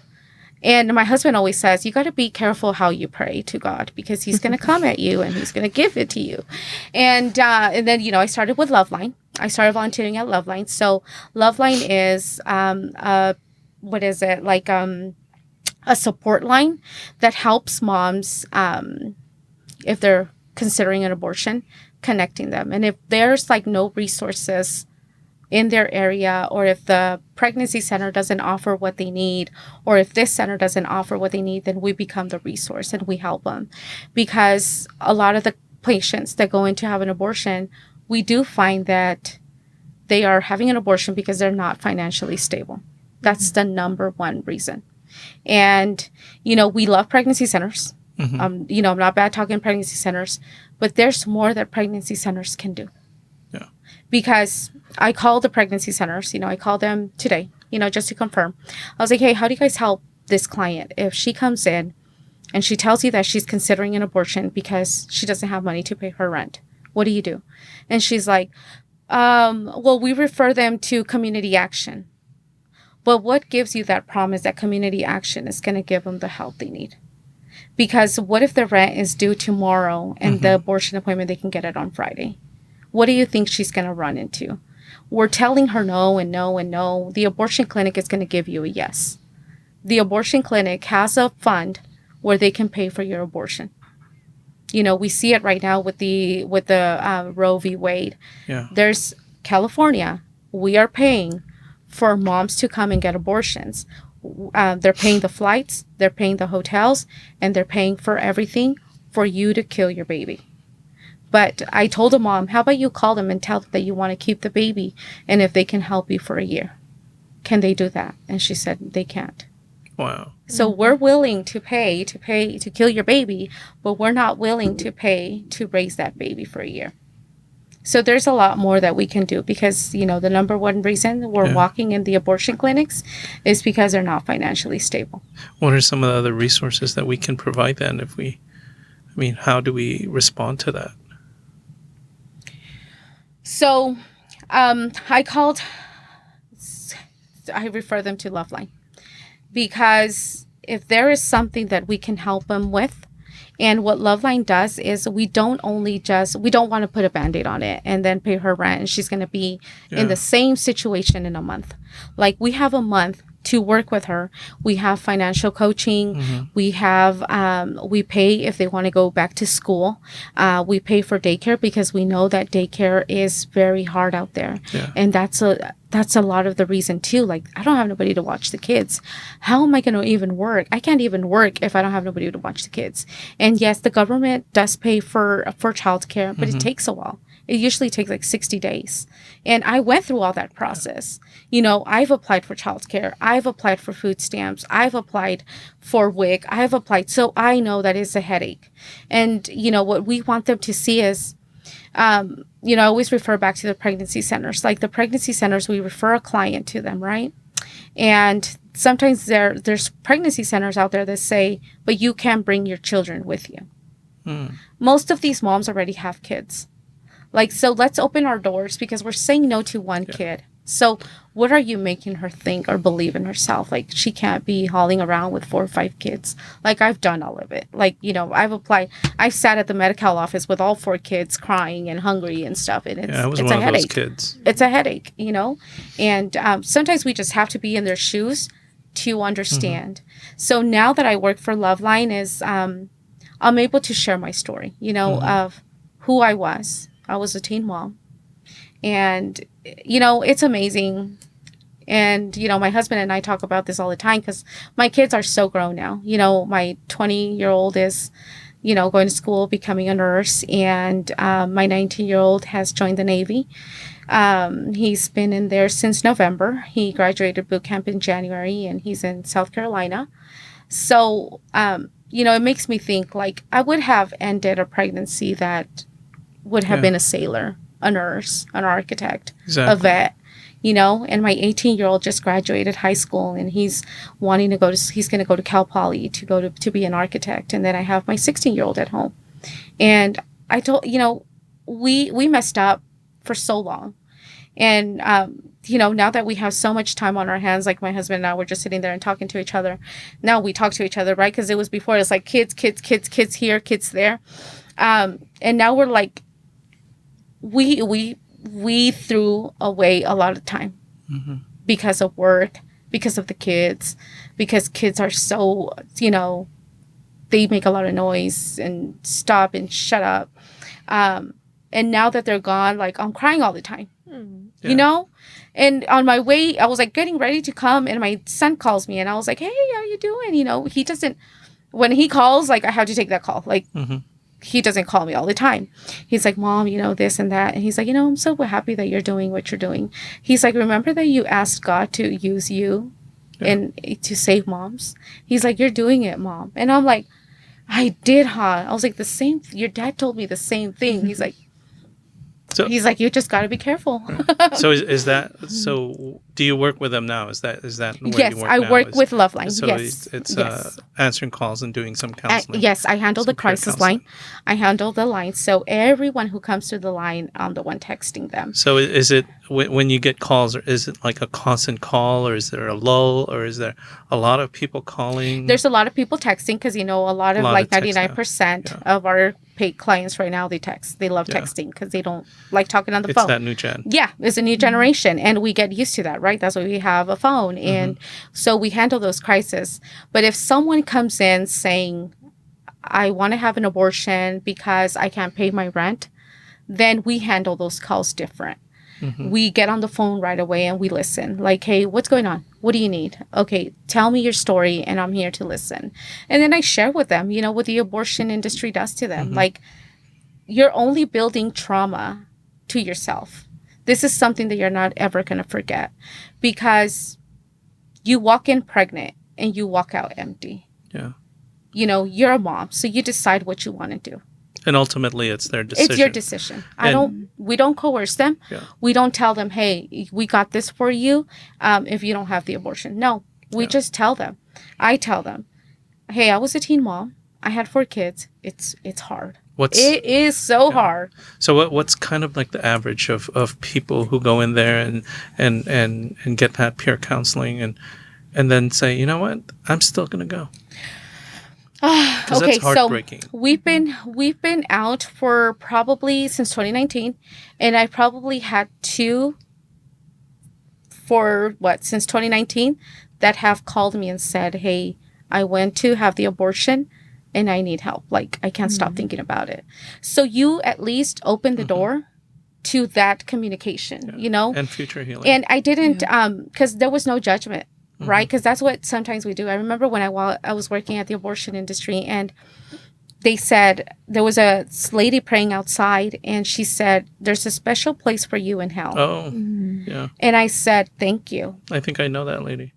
And my husband always says, you got to be careful how you pray to God, because he's going to come at you and he's going to give it to you. And then, I started with Loveline. I started volunteering at Loveline. So Loveline is, a support line that helps moms, if they're considering an abortion, connecting them. And if there's like no resources in their area, or if the pregnancy center doesn't offer what they need, or if this center doesn't offer what they need, then we become the resource and we help them. Because a lot of the patients that go in to have an abortion, we do find that they are having an abortion because they're not financially stable. That's the number one reason. And, we love pregnancy centers. Mm-hmm. I'm not bad talking pregnancy centers, but there's more that pregnancy centers can do. Yeah. Because I called the pregnancy centers, I called them today, just to confirm. I was like, hey, how do you guys help this client? If she comes in and she tells you that she's considering an abortion because she doesn't have money to pay her rent, what do you do? And she's like, well, we refer them to community action. But what gives you that promise that community action is going to give them the help they need? Because what if the rent is due tomorrow and the abortion appointment, they can get it on Friday? What do you think she's going to run into? We're telling her no and no and no. The abortion clinic is going to give you a yes. The abortion clinic has a fund where they can pay for your abortion. We see it right now with the Roe v. Wade. Yeah. There's California. We are paying for moms to come and get abortions. They're paying the flights, they're paying the hotels, and they're paying for everything for you to kill your baby. But I told a mom, how about you call them and tell them that you want to keep the baby, and if they can help you for a year. Can they do that? And she said they can't. Wow. So we're willing to pay to kill your baby, but we're not willing to pay to raise that baby for a year. So there's a lot more that we can do, because, the number one reason we're walking in the abortion clinics is because they're not financially stable. What are some of the other resources that we can provide then how do we respond to that? So I refer them to Loveline, because if there is something that we can help them with, and what Loveline does is we don't want to put a Band-Aid on it and then pay her rent, and she's going to be in the same situation in a month. Like, we have a month to work with her. We have financial coaching. Mm-hmm. We have, we pay if they want to go back to school. We pay for daycare, because we know that daycare is very hard out there. Yeah. And that's a lot of the reason too. Like, I don't have nobody to watch the kids. How am I going to even work? I can't even work if I don't have nobody to watch the kids. And yes, the government does pay for childcare, but it takes a while. It usually takes like 60 days. And I went through all that process. I've applied for childcare. I've applied for food stamps. I've applied for WIC. I've applied. So I know that it's a headache. And, what we want them to see is, I always refer back to the pregnancy centers. Like, the pregnancy centers, we refer a client to them, right? And sometimes there's pregnancy centers out there that say, but you can't bring your children with you. Most of these moms already have kids. Like, so let's open our doors, because we're saying no to one kid. So what are you making her think or believe in herself? Like, she can't be hauling around with 4 or 5 kids. Like, I've done all of it. Like, I've applied. I've sat at the medical office with all 4 kids crying and hungry and stuff. And I was it's one a of those headache. kids. It's a headache, And sometimes we just have to be in their shoes to understand. So now that I work for Loveline, is I'm able to share my story, of who I was. I was a teen mom, and, it's amazing. And, my husband and I talk about this all the time, because my kids are so grown now. My 20-year-old is, going to school, becoming a nurse. And my 19-year-old has joined the Navy. He's been in there since November. He graduated boot camp in January, and he's in South Carolina. So, it makes me think, like, I would have ended a pregnancy that would have been a sailor, a nurse, an architect, a vet, and my 18-year-old just graduated high school and he's wanting to he's going to go to Cal Poly to be an architect. And then I have my 16-year-old at home. And I told, we messed up for so long. And, now that we have so much time on our hands, like my husband and I were just sitting there and talking to each other. Now we talk to each other, right? Because it was before, it's like kids here, kids there. And now we're like, we threw away a lot of time because of work, because of the kids, because kids are so, they make a lot of noise and stop and shut up. And now that they're gone, like I'm crying all the time, and on my way, I was like getting ready to come and my son calls me and I was like, hey, how you doing? He doesn't, when he calls, like I have to take that call. Like he doesn't call me all the time. He's like, Mom, this and that. And he's like, I'm so happy that you're doing what you're doing. He's like, remember that you asked God to use you and to save moms? He's like, you're doing it, Mom. And I'm like, I did, huh? I was like, your dad told me the same thing. He's like, you just got to be careful. So is that, so do you work with them now? Is that where yes, you work I now? work with Loveline. So yes. it's yes. Answering calls and doing some counseling. Yes, I handle the crisis line. I handle the line. So everyone who comes to the line, I'm the one texting them. So is it, when you get calls, is it like a constant call, or is there a lull, or is there a lot of people calling? There's a lot of people texting because, a lot of like 99% of our paid clients right now, they text. They love texting because they don't like talking on the phone. It's that new gen. Yeah, it's a new generation. And we get used to that, right? That's why we have a phone. And so we handle those crises. But if someone comes in saying, I want to have an abortion because I can't pay my rent, then we handle those calls different. We get on the phone right away and we listen. Like, hey, what's going on? What do you need? Okay, tell me your story and I'm here to listen. And then I share with them, what the abortion industry does to them. Like, you're only building trauma to yourself. This is something that you're not ever going to forget, because you walk in pregnant and you walk out empty. Yeah. You're a mom, so you decide what you want to do. And ultimately, it's their decision. It's your decision. We don't coerce them. Yeah. We don't tell them, hey, we got this for you if you don't have the abortion. No, we just tell them. I tell them, hey, I was a teen mom. I had 4 kids. It's hard. It is so hard. So what's kind of like the average of people who go in there and get that peer counseling and then say, you know what, I'm still going to go. Okay, that's heartbreaking. So we've been out for probably since 2019, and I probably had 2 since 2019 that have called me and said, hey, I went to have the abortion and I need help. Like, I can't stop thinking about it. So you at least open the door to that communication, and future healing. And I didn't, because there was no judgment. Right? Because that's what sometimes we do. I remember when I was working at the abortion industry, and they said there was a lady praying outside, and she said, there's a special place for you in hell. Oh, yeah. And I said, thank you. I think I know that lady.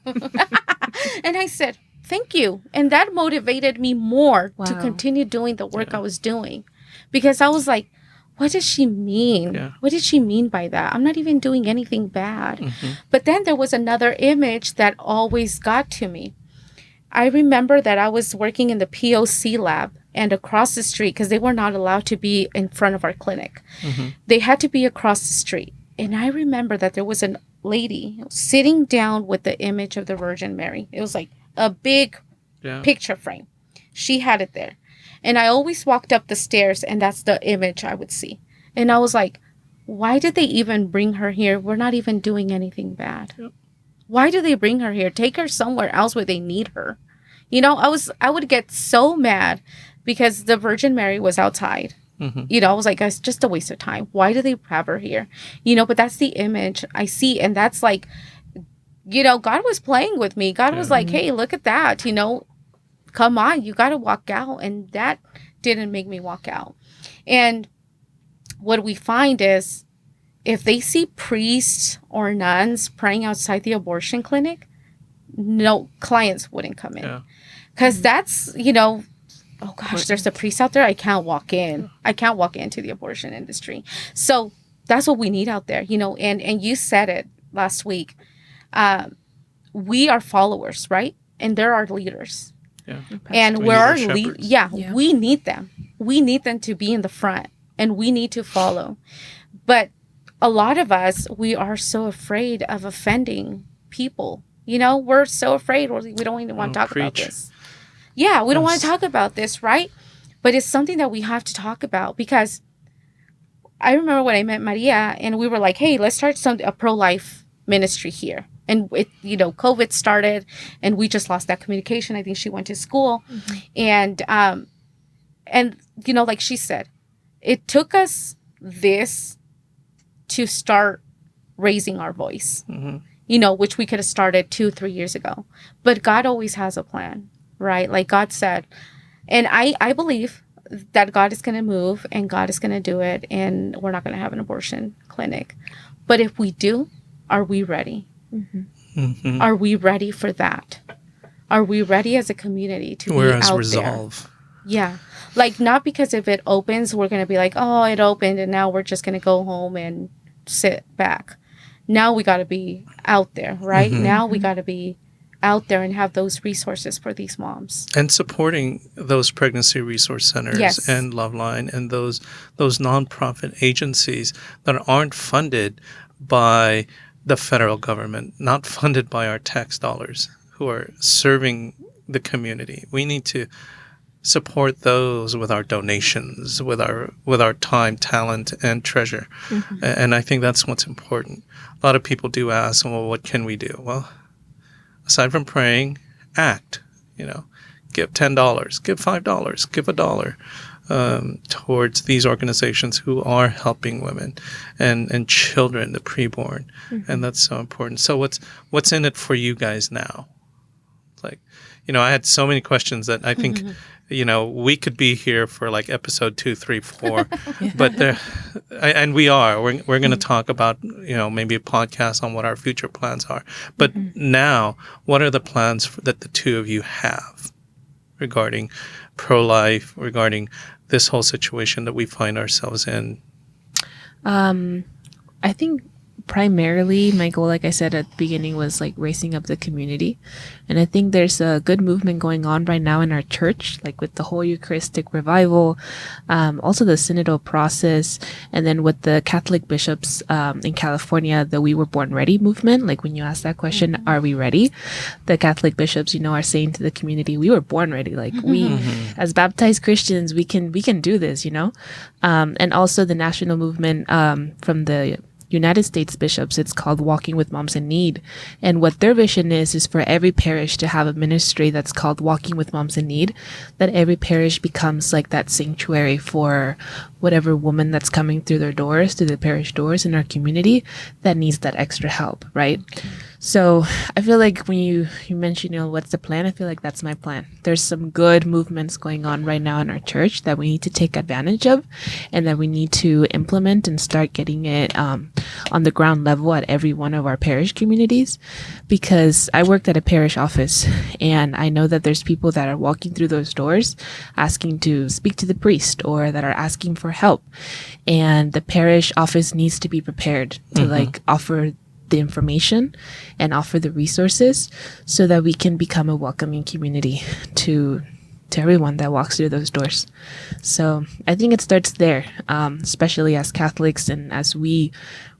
And I said, thank you. And that motivated me more to continue doing the work I was doing, because I was like, what does she mean? Yeah. What did she mean by that? I'm not even doing anything bad. But then there was another image that always got to me. I remember that I was working in the POC lab, and across the street, because they were not allowed to be in front of our clinic. They had to be across the street. And I remember that there was a lady sitting down with the image of the Virgin Mary. It was like a big picture frame. She had it there. And I always walked up the stairs, and that's the image I would see. And I was like, why did they even bring her here? We're not even doing anything bad. Yep. Why do they bring her here? Take her somewhere else where they need her. I would get so mad because the Virgin Mary was outside. I was like, it's just a waste of time. Why do they have her here? But that's the image I see. And that's like, God was playing with me. God was like, hey, look at that. Come on, you got to walk out. And that didn't make me walk out. And what we find is, if they see priests or nuns praying outside the abortion clinic, no clients wouldn't come in. Because that's, oh gosh, there's a priest out there. I can't walk in. I can't walk into the abortion industry. So that's what we need out there, you know. And you said it last week. We are followers, right? And they're our leaders. Yeah. And We we're need our our shepherds. yeah, Yeah. we need them. We need them to be in the front, and we need to follow. But a lot of us, we are so afraid of offending people. You know, we're so afraid. We don't even want to talk about Preach. this. Yeah, we don't want Yes. to talk about this, right? But it's something that we have to talk about, because I remember when I met Maria, and we were like, hey, let's start a pro-life ministry here. And it, you know, COVID started, and we just lost that communication. I think she went to school, and you know, like she said, it took us this to start raising our voice. You know, which we could have started 2-3 years ago. But God always has a plan, right? Like God said, and I believe that God is going to move, and God is going to do it, and we're not going to have an abortion clinic. But if we do, are we ready? Are we ready for that? Are we ready as a community to be out resolve. there? Yeah. Like, not because if it opens, we're going to be like, oh, it opened, and now we're just going to go home and sit back. Now we got to be out there, right? Now we got to be out there and have those resources for these moms. And supporting those pregnancy resource centers Yes. and Loveline and those nonprofit agencies that aren't funded by the federal government, not funded by our tax dollars, who are serving the community. We need to support those with our donations, with our time, talent, and treasure. And I think that's what's important. A lot of people do ask, well, what can we do? Well, aside from praying, act. You know, give $10, give $5, give $1 towards these organizations who are helping women and children, the preborn, and that's so important. So what's in it for you guys now? Like, you know, I had so many questions that I think, you know, we could be here for like episode 2, 3, 4, but and we're going to talk about, you know, maybe a podcast on what our future plans are. But now, what are the plans that the two of you have regarding pro-life, regarding this whole situation that we find ourselves in? I think primarily my goal, like I said at the beginning, was like raising up the community. And I think there's a good movement going on right now in our church, like with the whole Eucharistic revival, also the synodal process, and then with the Catholic bishops in California, the We Were Born Ready movement. Like when you ask that question, are we ready? The Catholic bishops, you know, are saying to the community, we were born ready. Like we, as baptized Christians, we can do this, you know? And also the national movement from the United States bishops, it's called Walking with Moms in Need. And what their vision is for every parish to have a ministry that's called Walking with Moms in Need, that every parish becomes like that sanctuary for whatever woman that's coming through their doors, through the parish doors in our community that needs that extra help, right? So I feel like when you mention, you know, what's the plan? I feel like that's my plan. There's some good movements going on right now in our church that we need to take advantage of, and that we need to implement and start getting it on the ground level at every one of our parish communities. Because I worked at a parish office, and I know that there's people that are walking through those doors asking to speak to the priest, or that are asking for help. And the parish office needs to be prepared to like offer the information and offer the resources so that we can become a welcoming community to everyone that walks through those doors. So I think it starts there, especially as Catholics, and as we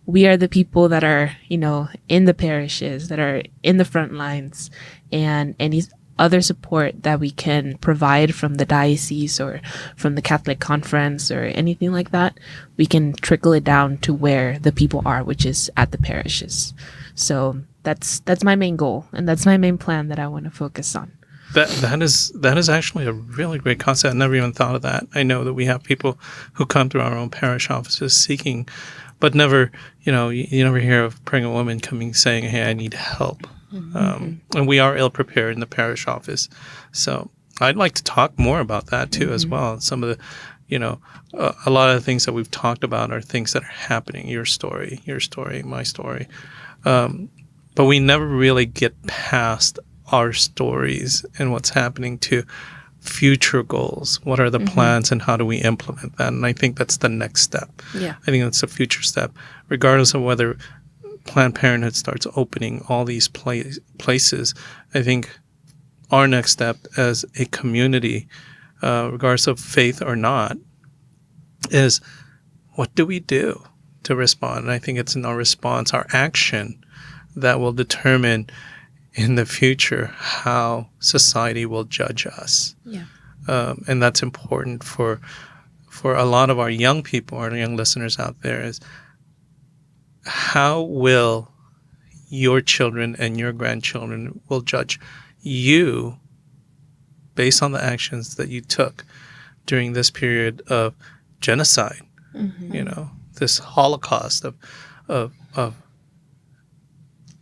are the people that are, you know, in the parishes, that are in the front lines, and any other support that we can provide from the diocese or from the Catholic conference or anything like that, we can trickle it down to where the people are, which is at the parishes. So that's my main goal, and that's my main plan that I want to focus on. That is actually a really great concept. I never even thought of that. I know that we have people who come through our own parish offices seeking, but never, you know, you never hear of a pregnant woman coming saying, hey, I need help. And we are ill prepared in the parish office. So I'd like to talk more about that too, as well. Some of the, you know, a lot of the things that we've talked about are things that are happening. Your story, my story. But we never really get past our stories and what's happening to future goals? What are the plans, and how do we implement that? And I think that's the next step. Yeah. I think that's a future step, regardless of whether Planned Parenthood starts opening all these places. I think our next step as a community, regardless of faith or not, is what do we do to respond? And I think it's in our response, our action, that will determine in the future how society will judge us. Yeah. And that's important for a lot of our young people, our young listeners out there, is how will your children and your grandchildren will judge you based on the actions that you took during this period of genocide, this Holocaust of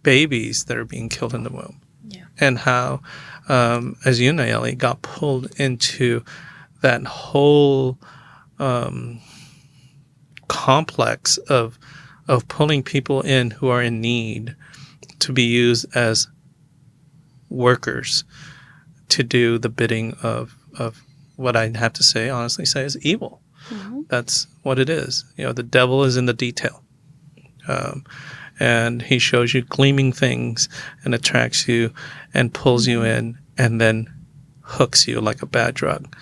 babies that are being killed in the womb. Yeah. And how, as you, Nallely, got pulled into that whole complex of pulling people in who are in need to be used as workers to do the bidding of what I'd have to say, honestly say, is evil. That's what it is. The devil is in the detail. And he shows you gleaming things and attracts you and pulls you in and then hooks you like a bad drug.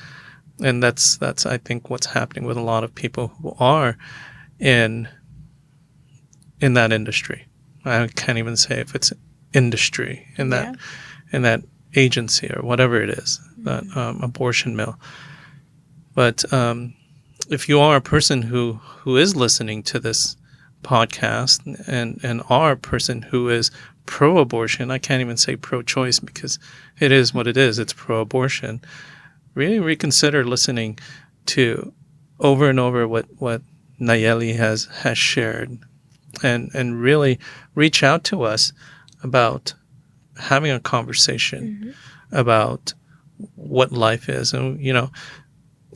And that's I think what's happening with a lot of people who are in that industry. I can't even say if it's industry in that agency or whatever it is, that abortion mill. But if you are a person who is listening to this podcast and are a person who is pro-abortion, I can't even say pro-choice because it is what it is, it's pro-abortion, really reconsider listening to over and over what Nallely has shared, and really reach out to us about having a conversation about what life is. And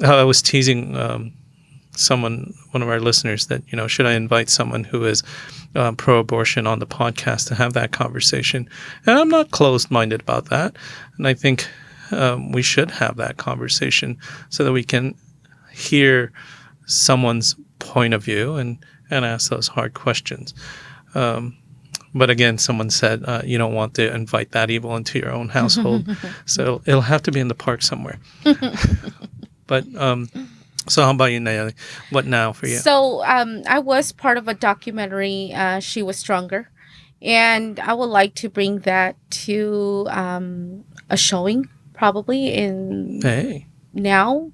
I was teasing one of our listeners that, should I invite someone who is pro-abortion on the podcast to have that conversation? And I'm not closed-minded about that. And I think we should have that conversation so that we can hear someone's point of view and ask those hard questions. But again, someone said you don't want to invite that evil into your own household. So it'll have to be in the park somewhere. But so how about you, Nallely? What now for you? So I was part of a documentary, She Was Stronger. And I would like to bring that to a showing probably in now.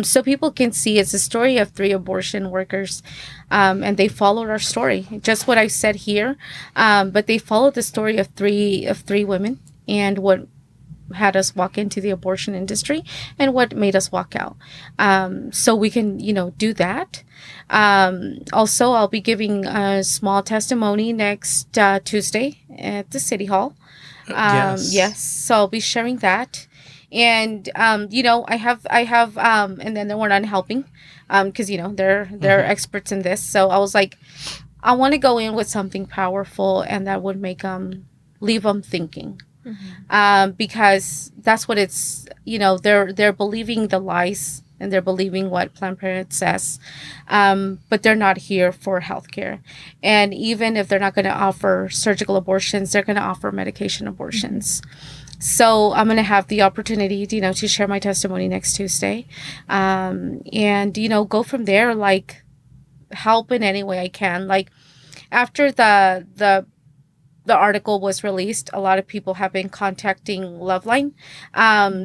So people can see it's a story of 3 abortion workers, and they followed our story, just what I said here, but they followed the story of three women and what had us walk into the abortion industry and what made us walk out. So we can, do that. Also, I'll be giving a small testimony next Tuesday at the City Hall. Yes. So I'll be sharing that. And, I have, and then we're not helping, cause they're experts in this. So I was like, I want to go in with something powerful and that would make leave them thinking. Because that's what it's, they're believing the lies and they're believing what Planned Parenthood says. But they're not here for healthcare. And even if they're not going to offer surgical abortions, they're going to offer medication abortions. So I'm going to have the opportunity, to share my testimony next Tuesday. And, go from there, like help in any way I can. Like after the article was released, a lot of people have been contacting Loveline.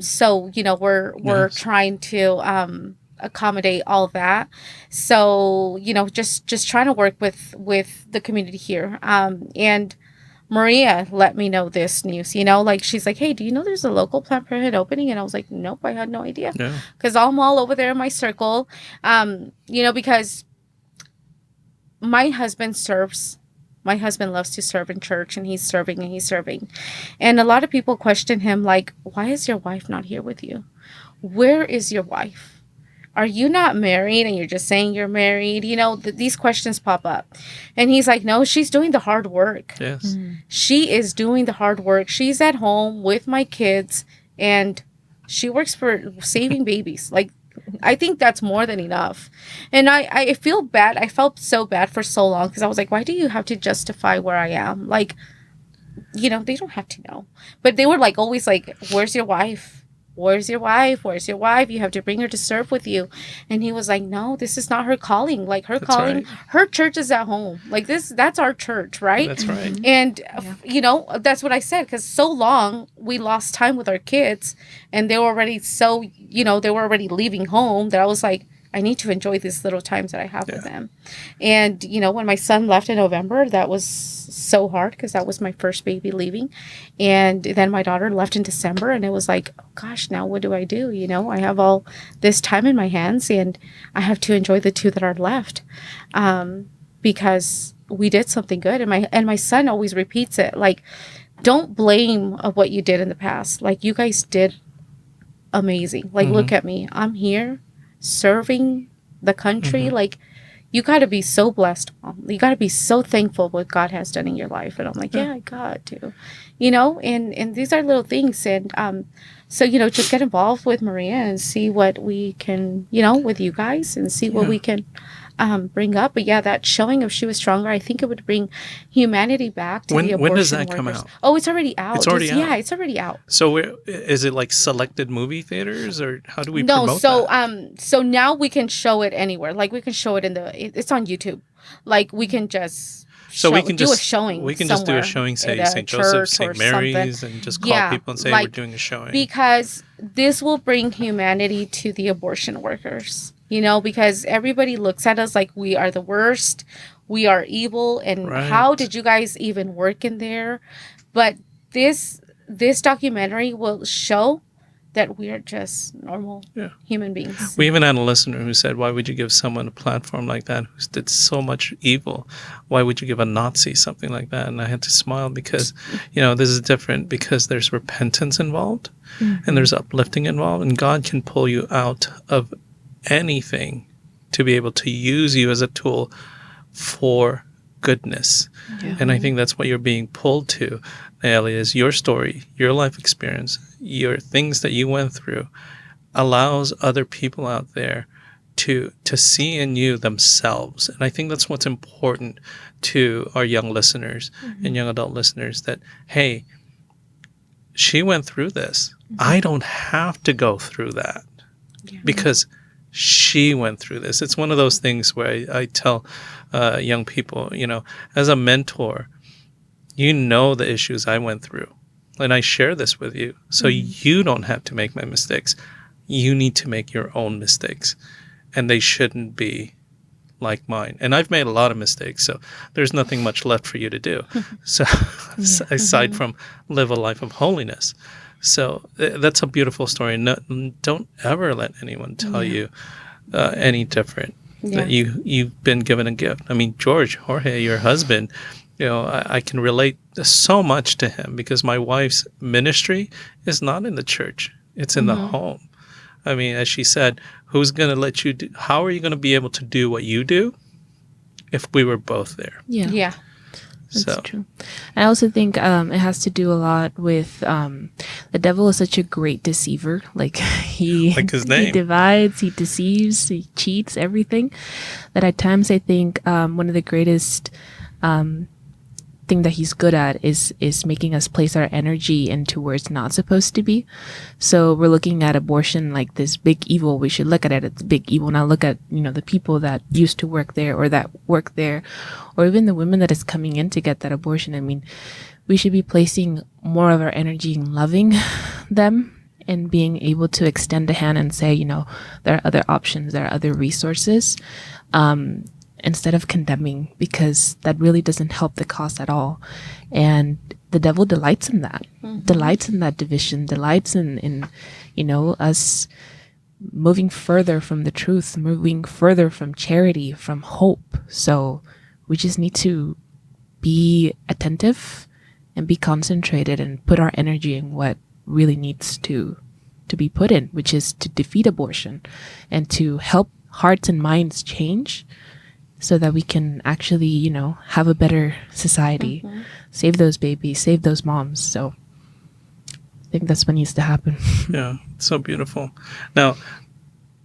So, we're trying to accommodate all that. So, just trying to work with the community here. And Maria let me know this news, she's like, hey, do you know there's a local Planned Parenthood opening? And I was like, nope, I had no idea. Because I'm all over there in my circle, because my husband serves. My husband loves to serve in church and he's serving. And a lot of people question him like, why is your wife not here with you? Where is your wife? Are you not married and you're just saying you're married? These questions pop up. And he's like, no, she's doing the hard work. Yes. She is doing the hard work. She's at home with my kids and She works for saving babies. Like, I think that's more than enough. And I feel bad. I felt so bad for so long because I was like, why do you have to justify where I am? Like, they don't have to know. But they were like, always like, where's your wife? Where's your wife? Where's your wife? You have to bring her to serve with you. And he was like, no, this is not her calling. Like, her That's calling, right. her church is at home. Like, that's our church, right? That's right. And, that's what I said, because so long we lost time with our kids and they were already they were already leaving home that I was like, I need to enjoy these little times that I have with them. And, when my son left in November, that was so hard because that was my first baby leaving. And then my daughter left in December and it was like, oh, gosh, now what do? I have all this time in my hands and I have to enjoy the two that are left because we did something good. And my son always repeats it. Like, don't blame what you did in the past. Like, you guys did amazing. Like, look at me. I'm here serving the country. Like, you got to be so blessed, Mom. You got to be so thankful what God has done in your life. And I'm like, I got to, and these are little things. And so, just get involved with Maria and see what we can, with you guys and see what we can bring up. But that showing of She Was Stronger, I think it would bring humanity back to the abortion When does that workers. come out? Oh, it's already out. It's already out? Yeah, it's already out. So is it like selected movie theaters, or how do we No, promote so that? so now we can show it anywhere. Like, we can show it it's on YouTube. Like, we can just So we can do just a showing. We can just do a showing, say St. Joseph, St. Mary's, and just call people and say we're doing a showing. Because this will bring humanity to the abortion workers. Because everybody looks at us like we are the worst, we are evil, and how did you guys even work in there? But this documentary will show that we are just normal human beings. We even had a listener who said, why would you give someone a platform like that who did so much evil? Why would you give a Nazi something like that? And I had to smile because, this is different because there's repentance involved and there's uplifting involved, and God can pull you out of anything to be able to use you as a tool for goodness. And I think that's what you're being pulled to, Nallely, is your story, your life experience, your things that you went through allows other people out there to see in you themselves. And I think that's what's important to our young listeners and young adult listeners, that, hey, she went through this. I don't have to go through that because she went through this. It's one of those things where I tell young people, as a mentor, the issues I went through, and I share this with you. So you don't have to make my mistakes. You need to make your own mistakes, and they shouldn't be like mine. And I've made a lot of mistakes, so there's nothing much left for you to do. So aside from live a life of holiness. So that's a beautiful story. No, don't ever let anyone tell you any different. That you've been given a gift. I mean, Jorge, your husband, I can relate so much to him because my wife's ministry is not in the church. It's in the home. I mean, as she said, who's going to let you do, how are you going to be able to do what you do if we were both there? Yeah. That's true. I also think it has to do a lot with the devil is such a great deceiver. Like like his name. He divides, he deceives, he cheats, everything. That at times I think one of the greatest thing that he's good at is making us place our energy into where it's not supposed to be. So we're looking at abortion like this big evil. We should look at it as big evil, not look at the people that used to work there or that work there, or even the women that is coming in to get that abortion. I mean, we should be placing more of our energy in loving them and being able to extend a hand and say, there are other options, there are other resources. Instead of condemning, because that really doesn't help the cause at all. And the devil delights in that, delights in that division, delights in us moving further from the truth, moving further from charity, from hope. So we just need to be attentive and be concentrated and put our energy in what really needs to be put in, which is to defeat abortion and to help hearts and minds change, so that we can actually, have a better society, save those babies, save those moms. So think that's what needs to happen. Yeah, so beautiful. Now,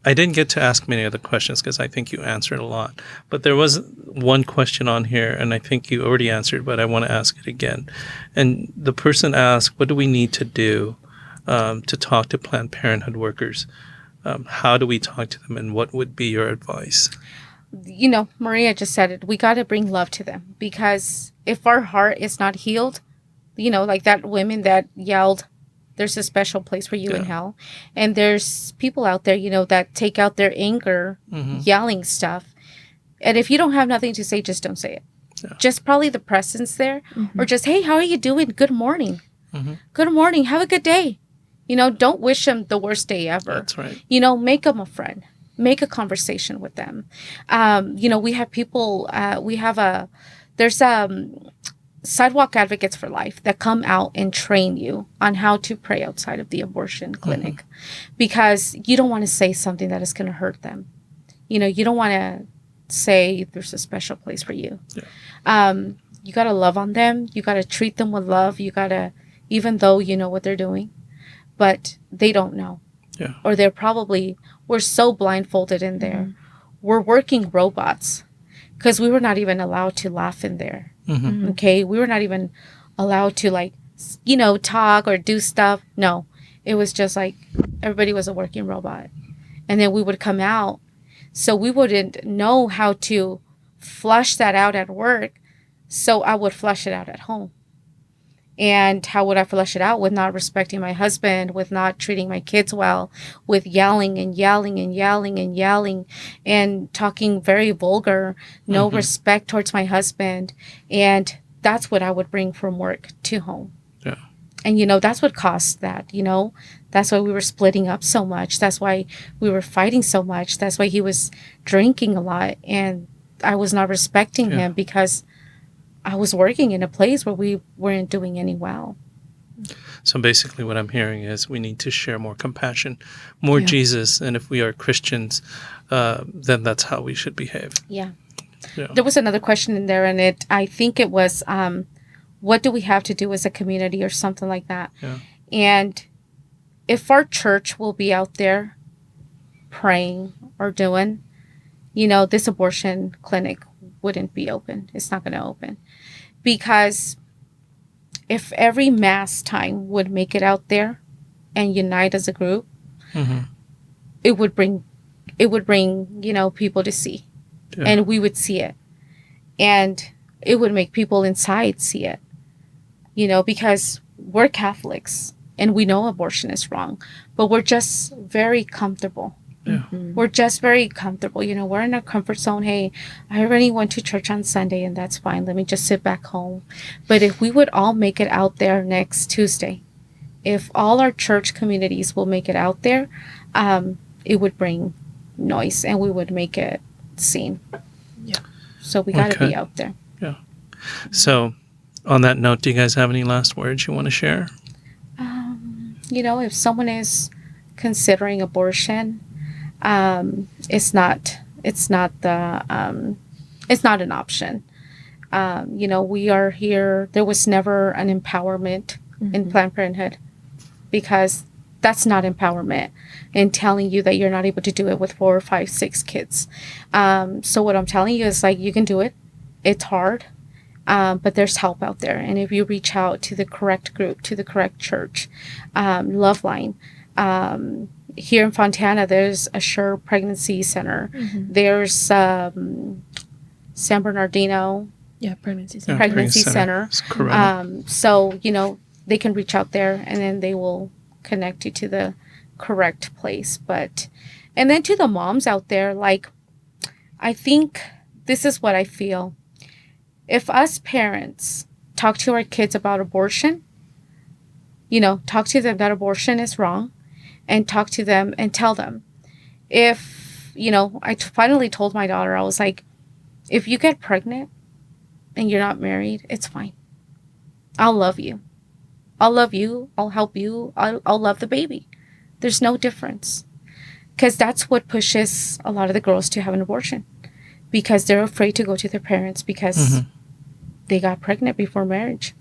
I didn't get to ask many other questions because I think you answered a lot. But there was one question on here, and I think you already answered, but I want to ask it again. And the person asked, what do we need to do to talk to Planned Parenthood workers? How do we talk to them, and what would be your advice? You know, Maria just said it. We got to bring love to them, because if our heart is not healed, you know, like that women that yelled, there's a special place for you in hell. And there's people out there, you know, that take out their anger, yelling stuff. And if you don't have nothing to say, just don't say it. Yeah. Just probably the presence there, or just, hey, how are you doing? Good morning. Good morning. Have a good day. You know, don't wish them the worst day ever. That's right. You know, make them a friend. Make a conversation with them. You know, we have people, there's sidewalk advocates for life that come out and train you on how to pray outside of the abortion clinic, because you don't want to say something that is going to hurt them. You know, you don't want to say there's a special place for you. Yeah. You got to love on them. You got to treat them with love. You got to, even though you know what they're doing, but they don't know. Yeah. Or we're so blindfolded in there. We're working robots, because we were not even allowed to laugh in there. Okay. We were not even allowed to, like, you know, talk or do stuff. No, it was just like everybody was a working robot. And then we would come out. So we wouldn't know how to flush that out at work. So I would flush it out at home. And how would I flush it out? With not respecting my husband, with not treating my kids well, with yelling and yelling and yelling and yelling and talking very vulgar, no respect towards my husband. And that's what I would bring from work to home. Yeah. And, you know, that's what caused that, you know. That's why we were splitting up so much. That's why we were fighting so much. That's why he was drinking a lot. And I was not respecting him, because I was working in a place where we weren't doing any well. So basically what I'm hearing is we need to share more compassion, more Jesus. And if we are Christians, then that's how we should behave. Yeah. There was another question in there, and I think it was, what do we have to do as a community, or something like that? Yeah. And if our church will be out there praying or doing, you know, this abortion clinic wouldn't be open. It's not going to open, because if every mass time would make it out there and unite as a group, it would bring, you know, people to see, and we would see it, and it would make people inside see it, you know, because we're Catholics and we know abortion is wrong, but we're just very comfortable. Yeah. We're just very comfortable. You know, we're in our comfort zone. Hey, I already went to church on Sunday, and that's fine. Let me just sit back home. But if we would all make it out there next Tuesday, if all our church communities will make it out there, it would bring noise, and we would make it seen. Yeah. So we got to be out there. Yeah. So on that note, do you guys have any last words you want to share? You know, if someone is considering abortion, it's not an option. You know, we are here. There was never an empowerment in Planned Parenthood, because that's not empowerment, and telling you that you're not able to do it with 4, 5, 6 kids. So what I'm telling you is, like, you can do it. It's hard, but there's help out there. And if you reach out to the correct group, to the correct church, Loveline, here in Fontana, there's a Sure Pregnancy Center. There's San Bernardino. Yeah, Pregnancy Center. So, you know, they can reach out there, and then they will connect you to the correct place. And then to the moms out there, like, I think this is what I feel. If us parents talk to our kids about abortion, you know, talk to them that abortion is wrong, and talk to them and tell them. If, you know, I finally told my daughter, I was like, if you get pregnant and you're not married, it's fine. I'll love you. I'll love you. I'll help you. I'll love the baby. There's no difference. Because that's what pushes a lot of the girls to have an abortion. Because they're afraid to go to their parents, because they got pregnant before marriage.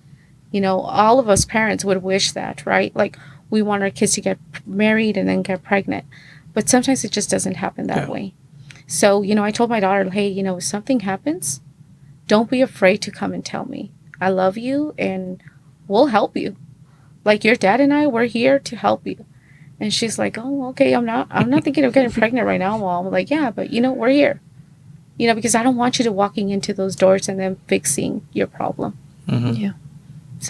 You know, all of us parents would wish that, right? Like, we want our kids to get married and then get pregnant. But sometimes it just doesn't happen that way. So, I told my daughter, hey, if something happens, don't be afraid to come and tell me. I love you and we'll help you. Like your dad and I, we're here to help you. And she's like, oh, okay, I'm not thinking of getting pregnant right now, Mom. I'm like, yeah, but we're here. Because I don't want you to walking into those doors and then fixing your problem. Mm-hmm.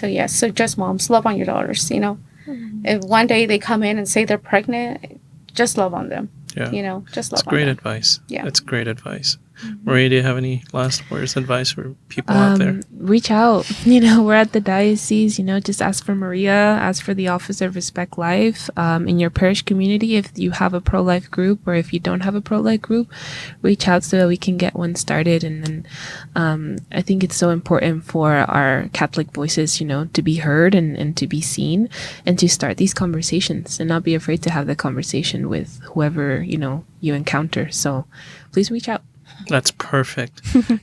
Yeah. So just moms, love on your daughters, If one day they come in and say they're pregnant, just love on them. Yeah. Just love on them. It's great advice. Yeah. It's great advice. Maria, do you have any last words of advice for people out there? Reach out. We're at the diocese. Just ask for Maria. Ask for the Office of Respect Life. In your parish community, if you have a pro-life group or if you don't have a pro-life group, reach out so that we can get one started. And then I think it's so important for our Catholic voices, to be heard and to be seen and to start these conversations and not be afraid to have the conversation with whoever, you encounter. So please reach out. That's perfect.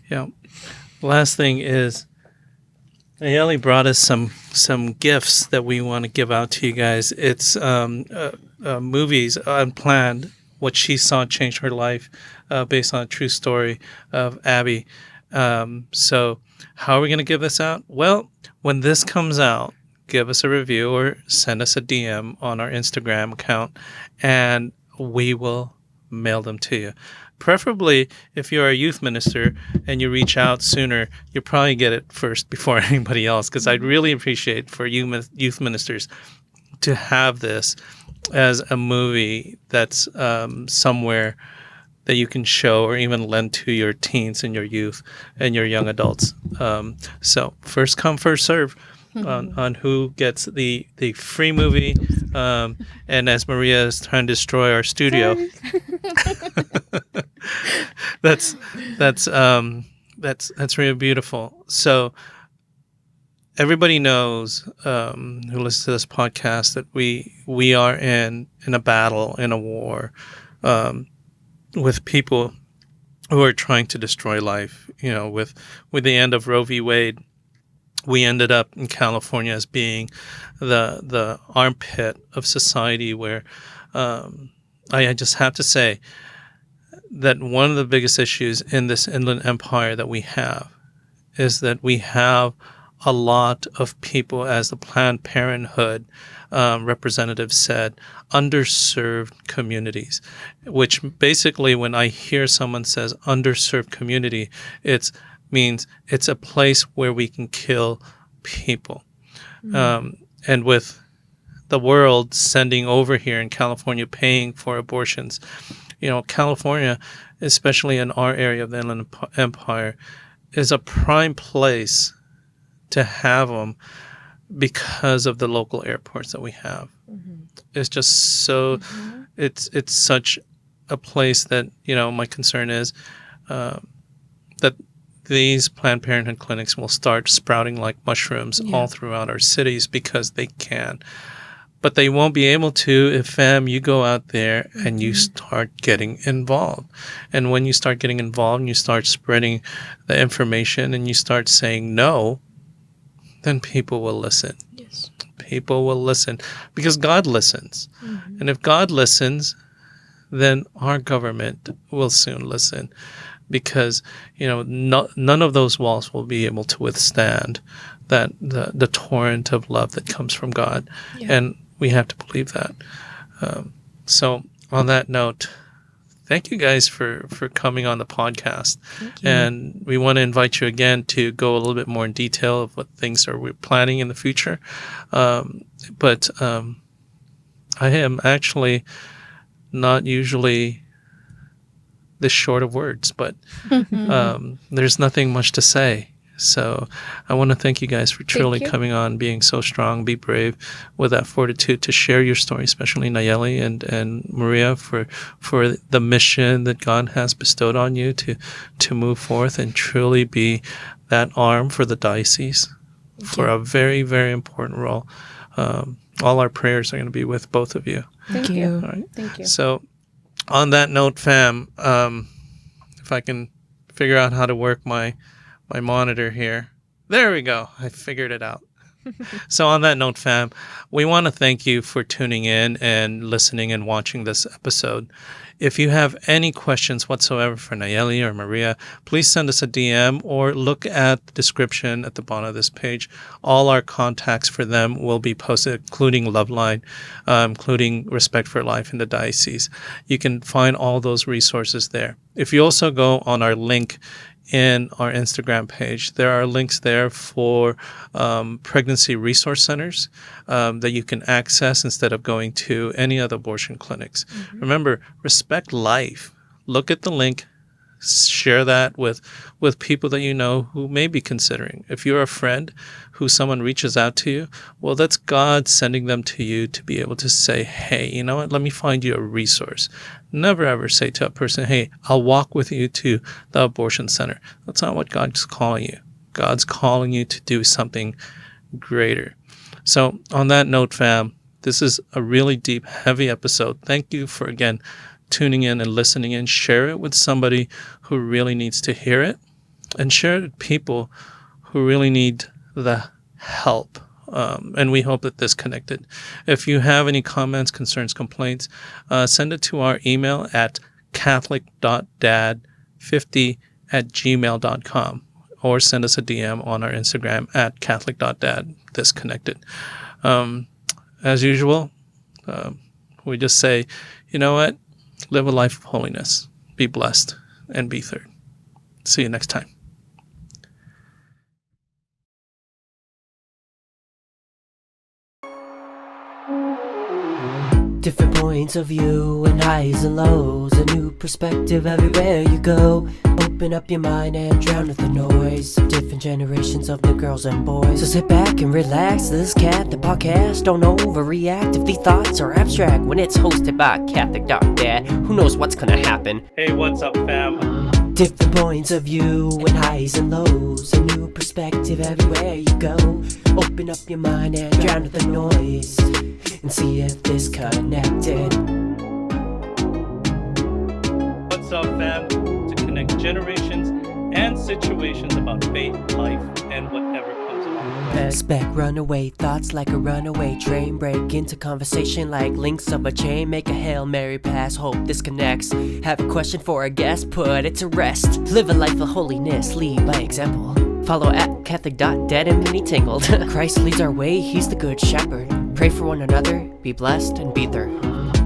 Yeah. Last thing is, Nallely brought us some gifts that we want to give out to you guys. It's movies, Unplanned, what she saw change her life, based on a true story of Abby. So how are we going to give this out? Well, when this comes out, give us a review or send us a DM on our Instagram account, and we will mail them to you. Preferably, if you're a youth minister and you reach out sooner, you'll probably get it first before anybody else, because I'd really appreciate for you youth ministers to have this as a movie that's somewhere that you can show or even lend to your teens and your youth and your young adults. So first come, first serve. On who gets the free movie, and as Maria is trying to destroy our studio, that's really beautiful. So everybody knows who listens to this podcast that we are in a battle, in a war, with people who are trying to destroy life. With the end of Roe v. Wade, we ended up in California as being the armpit of society where I just have to say that one of the biggest issues in this inland empire that we have is that we have a lot of people, as the Planned Parenthood representative said, underserved communities, which basically when I hear someone says underserved community, means it's a place where we can kill people. And with the world sending over here in California, paying for abortions, California, especially in our area of the Inland Empire, is a prime place to have them because of the local airports that we have. It's just so, it's such a place that, my concern is that these Planned Parenthood clinics will start sprouting like mushrooms all throughout our cities because they can. But they won't be able to if you go out there and you start getting involved. And when you start getting involved and you start spreading the information and you start saying no, then people will listen. Yes. People will listen because God listens. And if God listens, then our government will soon listen. Because none of those walls will be able to withstand that the torrent of love that comes from God, and we have to believe that. So on that note, thank you guys for coming on the podcast, and we want to invite you again to go a little bit more in detail of what things we're planning in the future. But I am actually not usually this short of words, but there's nothing much to say. So I want to thank you guys for truly coming on, being so strong, be brave with that fortitude to share your story, especially Nallely and Maria for the mission that God has bestowed on you to move forth and truly be that arm for the diocese for a very, very important role. All our prayers are going to be with both of you. Thank you. All right. Thank you. So on that note, fam, if I can figure out how to work my monitor here. There we go. I figured it out. So on that note, fam, we want to thank you for tuning in and listening and watching this episode. If you have any questions whatsoever for Nallely or Maria, please send us a DM or look at the description at the bottom of this page. All our contacts for them will be posted, including Loveline, including Respect for Life in the Diocese. You can find all those resources there. If you also go on our link in our Instagram page, there are links there for pregnancy resource centers that you can access instead of going to any other abortion clinics. Mm-hmm. Remember, respect life. Look at the link, share that with people that you know who may be considering. If you're a friend who someone reaches out to you, well, that's God sending them to you to be able to say, hey, you know what, let me find you a resource. Never ever say to a person, hey, I'll walk with you to the abortion center. That's not what God's calling you. God's calling you to do something greater. So on that note, fam, this is a really deep, heavy episode. Thank you for, again, tuning in and listening in. Share it with somebody who really needs to hear it, and share it with people who really need the help. And we hope that this connected. If you have any comments, concerns, complaints, send it to our email at catholic.dad50@gmail.com, or send us a DM on our Instagram at catholic.dad, this connected. As usual, we just say, you know what? Live a life of holiness. Be blessed and be third. See you next time. Different points of view and highs and lows, a new perspective everywhere you go. Open up your mind and drown with the noise of different generations of new girls and boys. So sit back and relax, this is Catholic Podcast. Don't overreact if these thoughts are abstract. When it's hosted by Catholic.Dad, who knows what's gonna happen? Hey, what's up, fam? Different points of view and highs and lows, a new perspective everywhere you go. Open up your mind and drown with the noise, and see if this connected. What's up, fam? To connect generations and situations about faith, life, and whatever comes along the way. Expect runaway thoughts like a runaway train. Break into conversation like links of a chain. Make a Hail Mary pass, hope this connects. Have a question for a guest, put it to rest. Live a life of holiness, lead by example. Follow at Catholic.Dad and Mini Tangled. Christ leads our way, he's the good shepherd. Pray for one another, be blessed, and be third.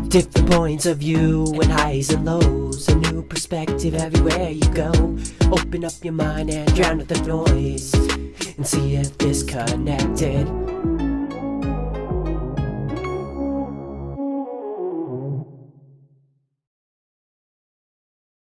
Different points of view and highs and lows, a new perspective everywhere you go. Open up your mind and drown with the noise, and see if this connected.